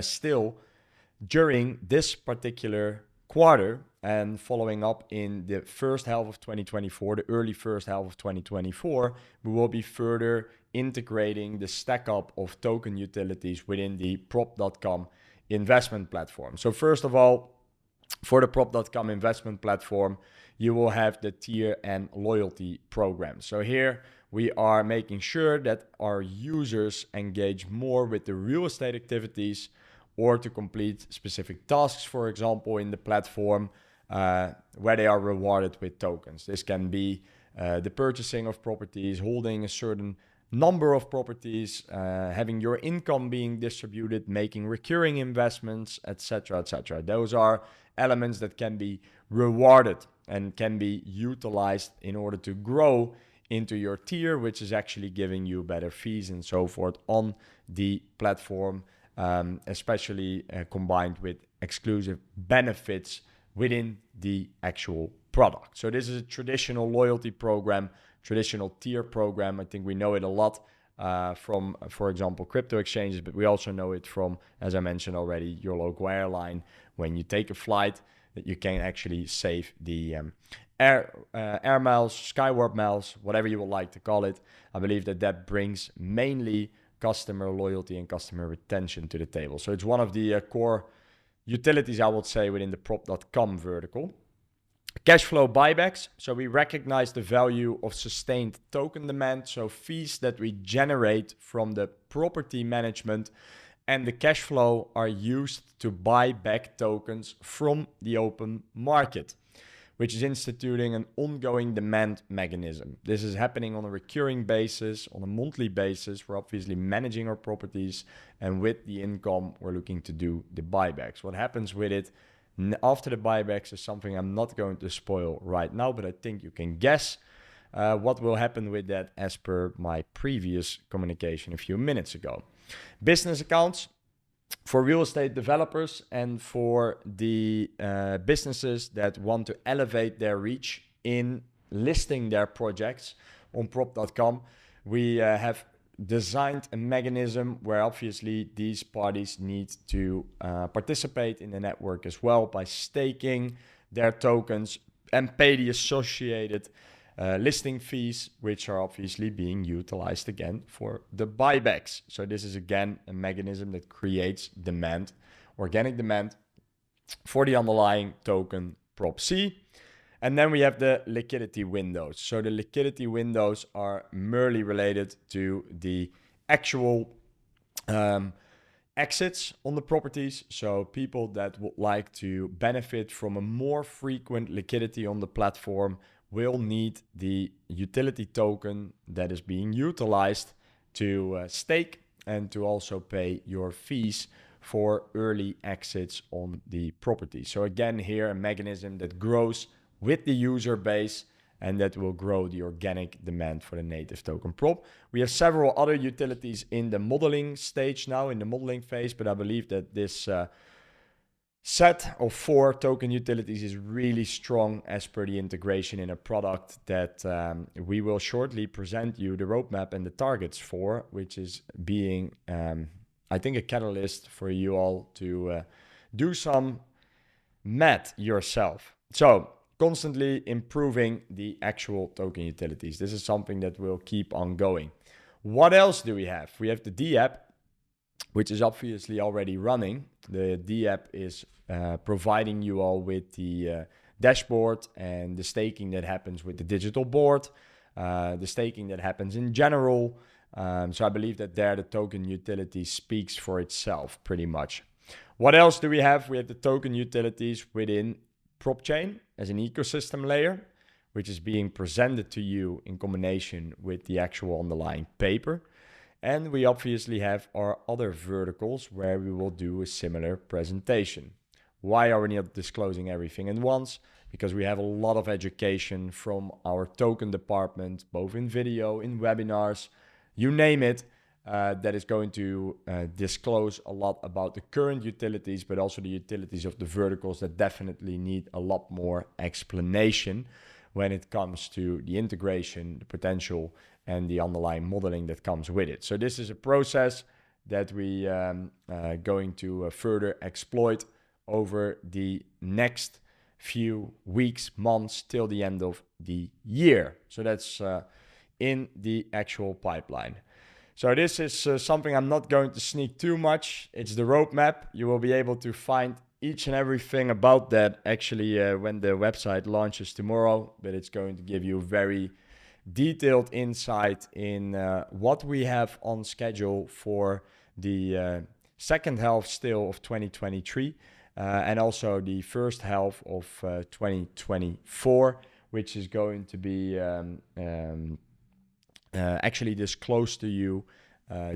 still during this particular quarter and following up in the first half of 2024, the early first half of 2024, we will be further integrating the stack up of token utilities within the prop.com investment platform. So first of all, for the prop.com investment platform, you will have the tier and loyalty program. So here we are making sure that our users engage more with the real estate activities or to complete specific tasks, for example, in the platform where they are rewarded with tokens. This can be the purchasing of properties, holding a certain number of properties, having your income being distributed, making recurring investments, etc., etc. Those are elements that can be rewarded and can be utilized in order to grow into your tier, which is actually giving you better fees and so forth on the platform, especially combined with exclusive benefits within the actual product. So this is a traditional loyalty program, traditional tier program. I think we know it a lot from, for example, crypto exchanges, but we also know it from, as I mentioned already, your local airline. When you take a flight, that you can actually save the air miles, Skyward miles, whatever you would like to call it. I believe that that brings mainly customer loyalty and customer retention to the table. So it's one of the core utilities, I would say, within the prop.com vertical. Cash flow buybacks. So we recognize the value of sustained token demand. So fees that we generate from the property management and the cash flow are used to buy back tokens from the open market, which is instituting an ongoing demand mechanism. This is happening on a recurring basis, on a monthly basis. We're obviously managing our properties, and with the income, we're looking to do the buybacks. What happens with it after the buybacks is something I'm not going to spoil right now, but I think you can guess what will happen with that as per my previous communication a few minutes ago. Business accounts. For real estate developers and for the businesses that want to elevate their reach in listing their projects on prop.com, we have designed a mechanism where obviously these parties need to participate in the network as well by staking their tokens and pay the associated listing fees, which are obviously being utilized again for the buybacks. So this is again a mechanism that creates demand, organic demand for the underlying token Propchain. And then we have the liquidity windows. So the liquidity windows are merely related to the actual exits on the properties. So people that would like to benefit from a more frequent liquidity on the platform will need the utility token that is being utilized to stake and to also pay your fees for early exits on the property. So again, here a mechanism that grows with the user base and that will grow the organic demand for the native token prop. We have several other utilities in the modeling stage now, in the modeling phase, but I believe that this set of 4 token utilities is really strong as per the integration in a product that we will shortly present you the roadmap and the targets for, which is being, I think, a catalyst for you all to do some math yourself. So constantly improving the actual token utilities. This is something that will keep on going. What else do we have? We have the D app, which is obviously already running. The D app is providing you all with the dashboard and the staking that happens with the digital board, the staking that happens in general. So I believe that there the token utility speaks for itself pretty much. What else do we have? We have the token utilities within Propchain as an ecosystem layer, which is being presented to you in combination with the actual underlying paper. And we obviously have our other verticals where we will do a similar presentation. Why are we not disclosing everything at once? Because we have a lot of education from our token department, both in video, in webinars, you name it, that is going to disclose a lot about the current utilities, but also the utilities of the verticals that definitely need a lot more explanation when it comes to the integration, the potential, and the underlying modeling that comes with it. So this is a process that we are going to further exploit over the next few weeks, months, till the end of the year. So that's in the actual pipeline. So this is something I'm not going to sneak too much. It's the roadmap. You will be able to find each and everything about that actually when the website launches tomorrow, but it's going to give you very detailed insight in what we have on schedule for the second half still of 2023 and also the first half of 2024, which is going to be actually disclosed to you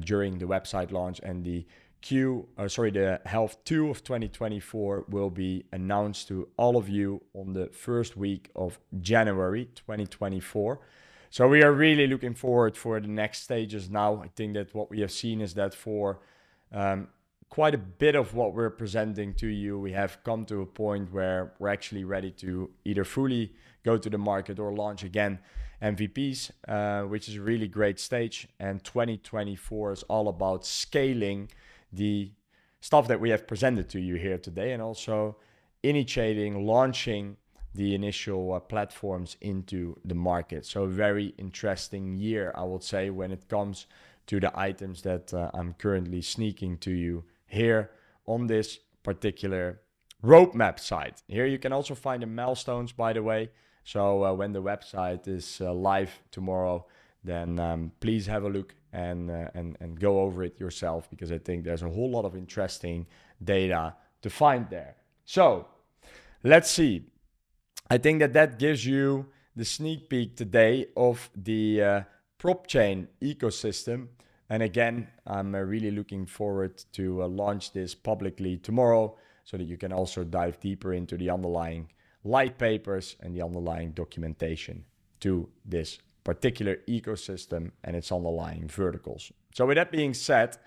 during the website launch, and the the half 2 of 2024 will be announced to all of you on the first week of January 2024. So we are really looking forward for the next stages now. I think that what we have seen is that for quite a bit of what we're presenting to you, we have come to a point where we're actually ready to either fully go to the market or launch again MVPs, which is a really great stage. And 2024 is all about scaling the stuff that we have presented to you here today, and also initiating, launching the initial platforms into the market. So a very interesting year, I would say, when it comes to the items that I'm currently sneaking to you here on this particular roadmap site. Here you can also find the milestones, by the way. So when the website is live tomorrow, then please have a look and go over it yourself, because I think there's a whole lot of interesting data to find there. So let's see. I think that gives you the sneak peek today of the Propchain ecosystem. And again, I'm really looking forward to launch this publicly tomorrow, so that you can also dive deeper into the underlying light papers and the underlying documentation to this particular ecosystem and its underlying verticals. So with that being said,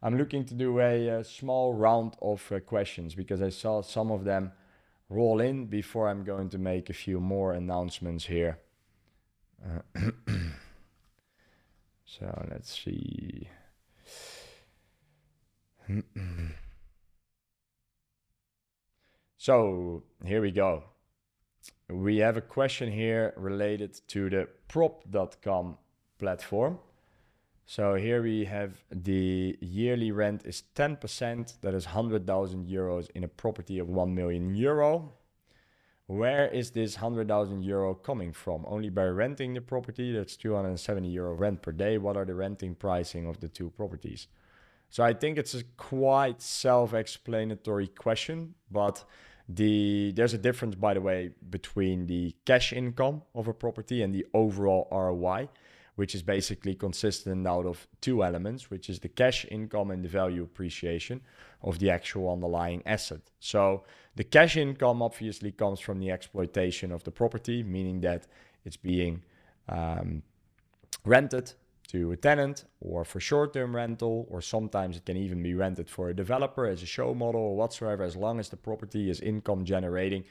I'm looking to do a small round of questions, because I saw some of them roll in before I'm going to make a few more announcements here. So let's see. So here we go. We have a question here related to the prop.com platform. So here we have the yearly rent is 10%. That is 100,000 euros in a property of 1 million euro. Where is this 100,000 euro coming from? Only by renting the property? That's 270 euro rent per day. What are the renting pricing of the two properties? So I think it's a quite self-explanatory question, but there's a difference, by the way, between the cash income of a property and the overall ROI, which is basically consistent out of two elements, which is the cash income and the value appreciation of the actual underlying asset. So the cash income obviously comes from the exploitation of the property, meaning that it's being rented to a tenant or for short-term rental, or sometimes it can even be rented for a developer as a show model or whatsoever. As long as the property is income generating,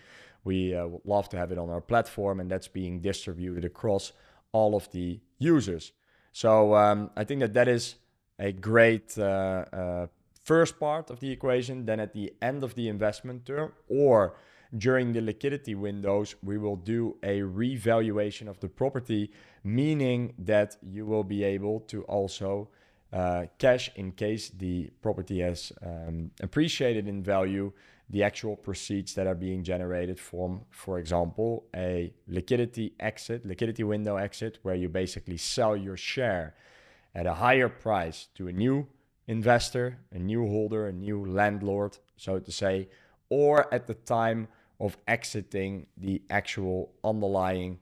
we would love to have it on our platform, and that's being distributed across all of the users. So I think that is a great first part of the equation. Then at the end of the investment term or during the liquidity windows, we will do a revaluation of the property, meaning that you will be able to also cash in case the property has appreciated in value, the actual proceeds that are being generated from, for example, a liquidity window exit, where you basically sell your share at a higher price to a new investor, a new holder, a new landlord, so to say, or at the time of exiting the actual underlying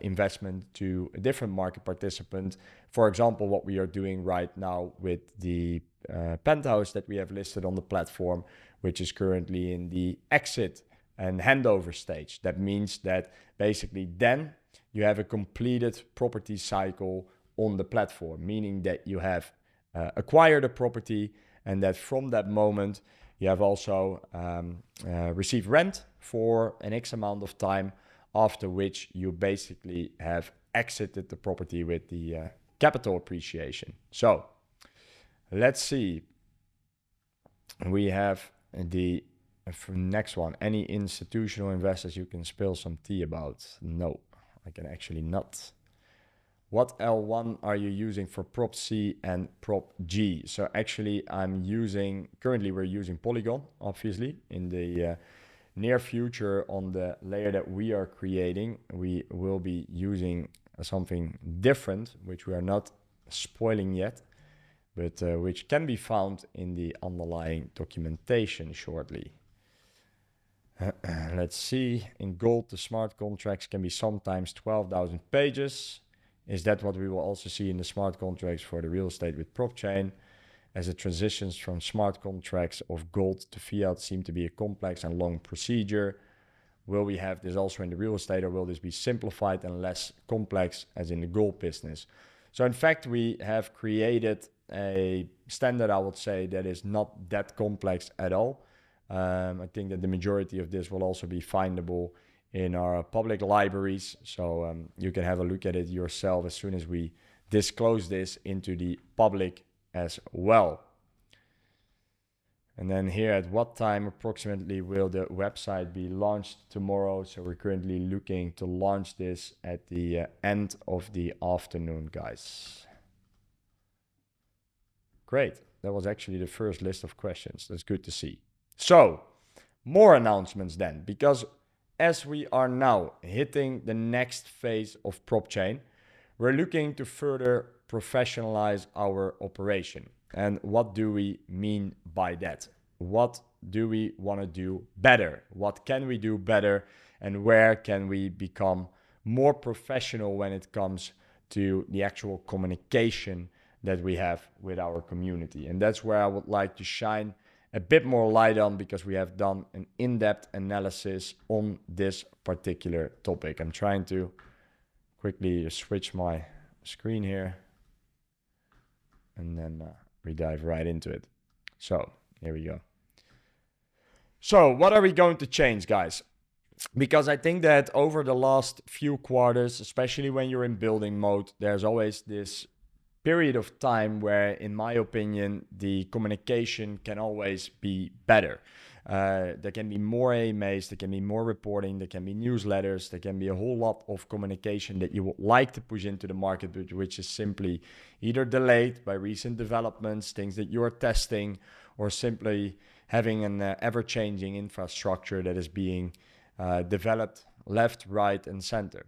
investment to a different market participant. For example, what we are doing right now with the penthouse that we have listed on the platform, which is currently in the exit and handover stage. That means that basically then you have a completed property cycle on the platform, meaning that you have acquired a property, and that from that moment you have also received rent for an X amount of time, after which you basically have exited the property with the capital appreciation. So let's see. We have the next one. Any institutional investors you can spill some tea about? No, I can actually not. What L1 are you using for Prop C and Prop G? So actually currently we're using Polygon, obviously. In the near future, on the layer that we are creating, we will be using something different, which we are not spoiling yet, but which can be found in the underlying documentation shortly. Let's see. In gold, the smart contracts can be sometimes 12,000 pages. Is that what we will also see in the smart contracts for the real estate with Propchain? As it transitions from smart contracts of gold to fiat seem to be a complex and long procedure. Will we have this also in the real estate, or will this be simplified and less complex as in the gold business? So in fact, we have created a standard, I would say, that is not that complex at all. I think that the majority of this will also be findable in our public libraries, so you can have a look at it yourself as soon as we disclose this into the public as well. And then here, at what time approximately will the website be launched tomorrow? So we're currently looking to launch this at the end of the afternoon, guys. Great. That was actually the first list of questions. That's good to see. So more announcements then, because as we are now hitting the next phase of Propchain, we're looking to further professionalize our operation. And what do we mean by that? What do we want to do better? What can we do better? And where can we become more professional when it comes to the actual communication that we have with our community? And that's where I would like to shine a bit more light on, because we have done an in-depth analysis on this particular topic. I'm trying to quickly switch my screen here, and then we dive right into it. So here we go. So what are we going to change, guys? Because I think that over the last few quarters, especially when you're in building mode, there's always this period of time where, in my opinion, the communication can always be better. There can be more AMAs, there can be more reporting, there can be newsletters, there can be a whole lot of communication that you would like to push into the market, but which is simply either delayed by recent developments, things that you're testing, or simply having an ever-changing infrastructure that is being developed left, right, and center.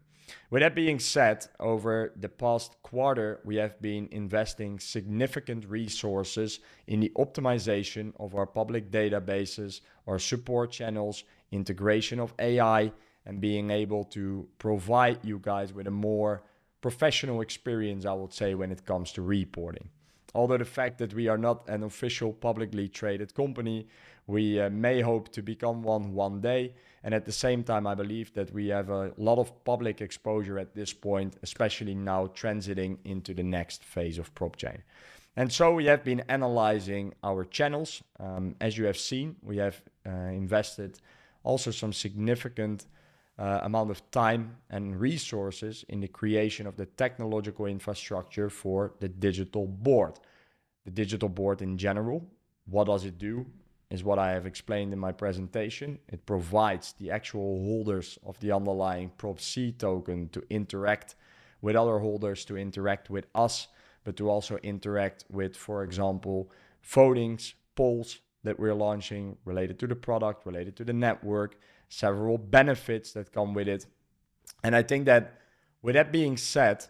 With that being said, over the past quarter, we have been investing significant resources in the optimization of our public databases, our support channels, integration of AI, and being able to provide you guys with a more professional experience, I would say, when it comes to reporting. Although the fact that we are not an official publicly traded company, we may hope to become one day. And at the same time, I believe that we have a lot of public exposure at this point, especially now transiting into the next phase of Propchain. And so we have been analyzing our channels. As you have seen, we have invested also some significant amount of time and resources in the creation of the technological infrastructure for the digital board. The digital board in general, what does it do? Is what I have explained in my presentation. It provides the actual holders of the underlying Propc token to interact with other holders, to interact with us, but to also interact with, for example, votings, polls that we're launching related to the product, related to the network, several benefits that come with it. And I think that with that being said,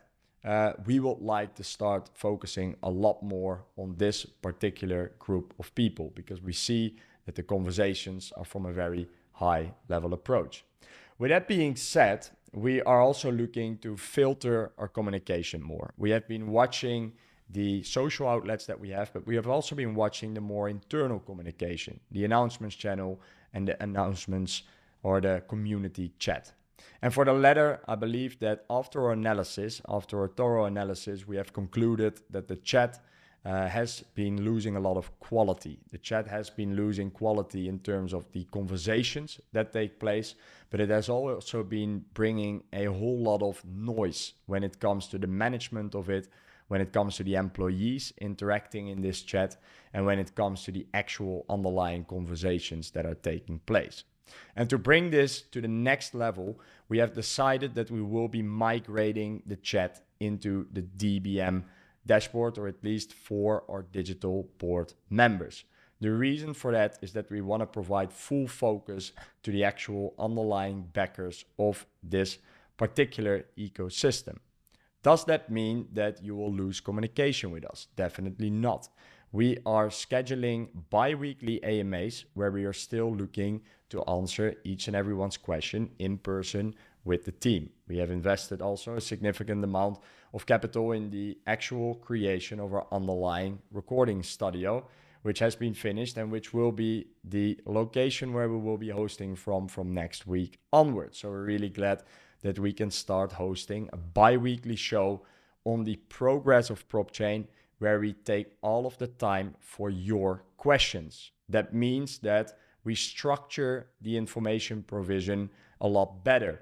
we would like to start focusing a lot more on this particular group of people because we see that the conversations are from a very high level approach. With that being said, we are also looking to filter our communication more. We have been watching the social outlets that we have, but we have also been watching the more internal communication, the announcements channel and the announcements or the community chat. And for the latter, I believe that after our thorough analysis, we have concluded that the chat has been losing a lot of quality. The chat has been losing quality in terms of the conversations that take place, but it has also been bringing a whole lot of noise when it comes to the management of it, when it comes to the employees interacting in this chat, and when it comes to the actual underlying conversations that are taking place. And to bring this to the next level, we have decided that we will be migrating the chat into the DBM dashboard, or at least for our digital board members. The reason for that is that we want to provide full focus to the actual underlying backers of this particular ecosystem. Does that mean that you will lose communication with us? Definitely not. We are scheduling bi-weekly AMAs where we are still looking to answer each and everyone's question in person with the team. We have invested also a significant amount of capital in the actual creation of our underlying recording studio, which has been finished and which will be the location where we will be hosting from next week onwards. So we're really glad that we can start hosting a bi-weekly show on the progress of Propchain, where we take all of the time for your questions. That means that we structure the information provision a lot better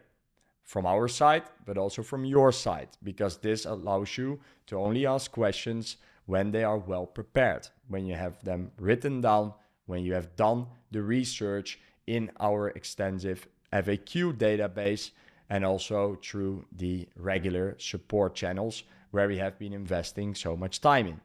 from our side, but also from your side, because this allows you to only ask questions when they are well prepared, when you have them written down, when you have done the research in our extensive FAQ database, and also through the regular support channels where we have been investing so much time in.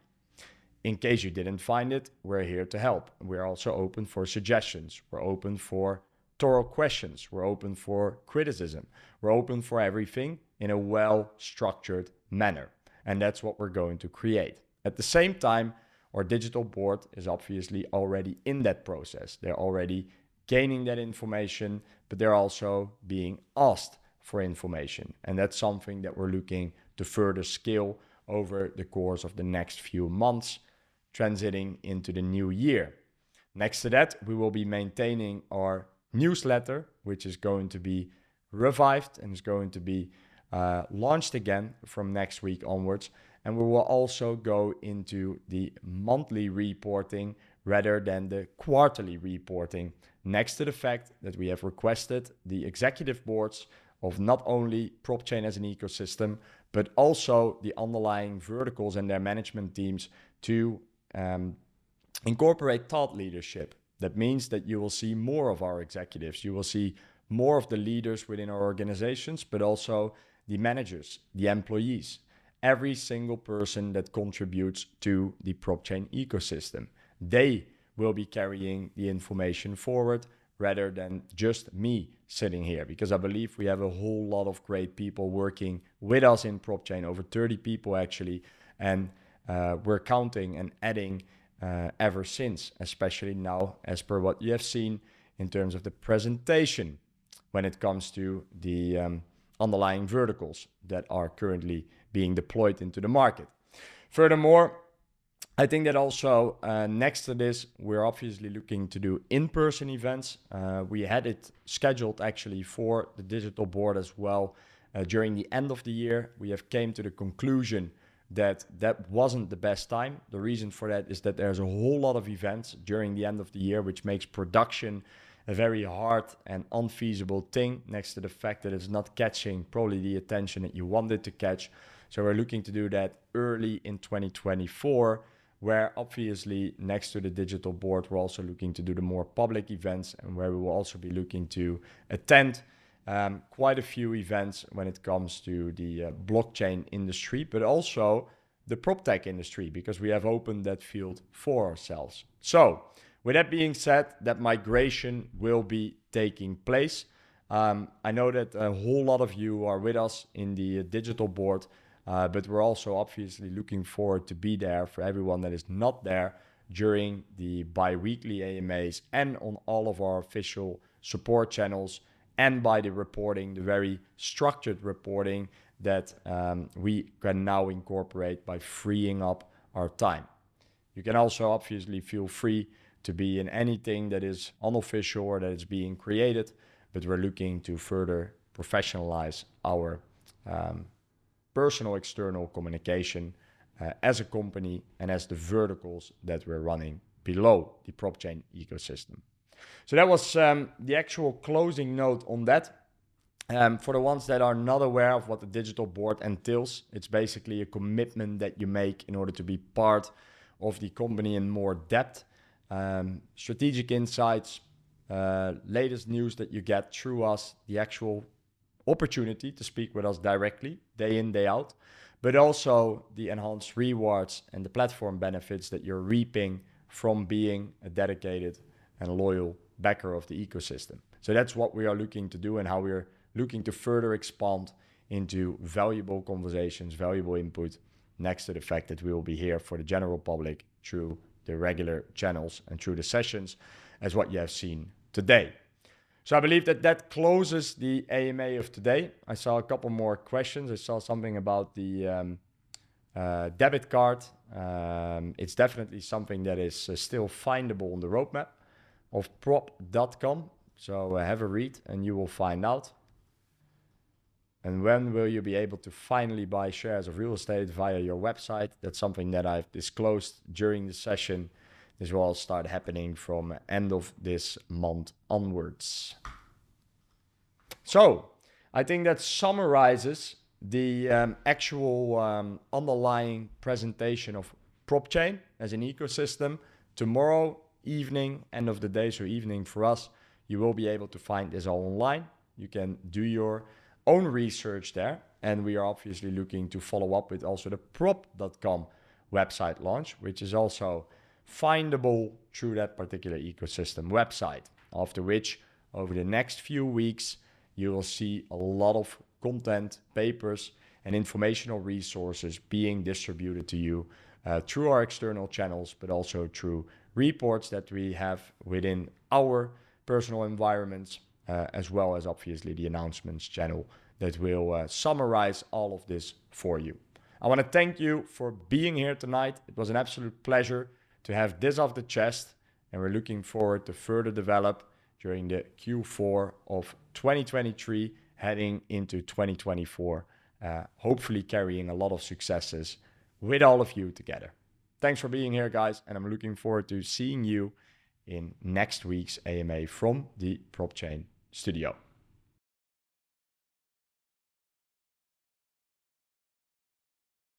In case you didn't find it, we're here to help. We're also open for suggestions. We're open for thorough questions. We're open for criticism. We're open for everything in a well-structured manner. And that's what we're going to create. At the same time, our digital board is obviously already in that process. They're already gaining that information, but they're also being asked for information. And that's something that we're looking to further scale over the course of the next few months, transiting into the new year. Next to that, we will be maintaining our newsletter, which is going to be revived and is going to be launched again from next week onwards. And we will also go into the monthly reporting rather than the quarterly reporting, next to the fact that we have requested the executive boards of not only Propchain as an ecosystem, but also the underlying verticals and their management teams to incorporate thought leadership. That means that you will see more of our executives. You will see more of the leaders within our organizations, but also the managers, the employees, every single person that contributes to the Propchain ecosystem. They will be carrying the information forward rather than just me sitting here, because I believe we have a whole lot of great people working with us in Propchain, over 30 people actually, and we're counting and adding ever since, especially now as per what you have seen in terms of the presentation when it comes to the underlying verticals that are currently being deployed into the market. Furthermore, I think that also next to this, we're obviously looking to do in-person events. We had it scheduled actually for the digital board as well during the end of the year. We have came to the conclusion that that wasn't the best time. The reason for that is that there's a whole lot of events during the end of the year, which makes production a very hard and unfeasible thing, next to the fact that it's not catching probably the attention that you wanted to catch. So we're looking to do that early in 2024, where obviously next to the digital board, we're also looking to do the more public events, and where we will also be looking to attend quite a few events when it comes to the blockchain industry, but also the prop tech industry, because we have opened that field for ourselves. So with that being said, that migration will be taking place. I know that a whole lot of you are with us in the digital board, but we're also obviously looking forward to be there for everyone that is not there during the bi-weekly AMAs and on all of our official support channels, and by the reporting, the very structured reporting that we can now incorporate by freeing up our time. You can also obviously feel free to be in anything that is unofficial or that is being created, but we're looking to further professionalize our personal external communication as a company and as the verticals that we're running below the Propchain ecosystem. So that was the actual closing note on that. For the ones that are not aware of what the digital board entails, it's basically a commitment that you make in order to be part of the company in more depth. Strategic insights, latest news that you get through us, the actual opportunity to speak with us directly, day in, day out, but also the enhanced rewards and the platform benefits that you're reaping from being a dedicated and loyal backer of the ecosystem. So that's what we are looking to do, and how we're looking to further expand into valuable conversations, valuable input, next to the fact that we will be here for the general public through the regular channels and through the sessions, as what you have seen today. So I believe that that closes the AMA of today. I saw a couple more questions. I saw something about the debit card. It's definitely something that is still findable on the roadmap of prop.com. So have a read and you will find out. And when will you be able to finally buy shares of real estate via your website? That's something that I've disclosed during the session. This will all start happening from end of this month onwards. So I think that summarizes the actual underlying presentation of Propchain as an ecosystem. Tomorrow evening, end of the day, so evening for us, you will be able to find this all online. You can do your own research there, and we are obviously looking to follow up with also the prop.com website launch, which is also findable through that particular ecosystem website. After which, over the next few weeks, you will see a lot of content, papers, and informational resources being distributed to you through our external channels, but also through reports that we have within our personal environments, as well as obviously the announcements channel that will summarize all of this for you. I want to thank you for being here tonight. It was an absolute pleasure to have this off the chest, and we're looking forward to further develop during the Q4 of 2023, heading into 2024, hopefully carrying a lot of successes with all of you together. Thanks for being here, guys, and I'm looking forward to seeing you in next week's AMA from the Propchain studio.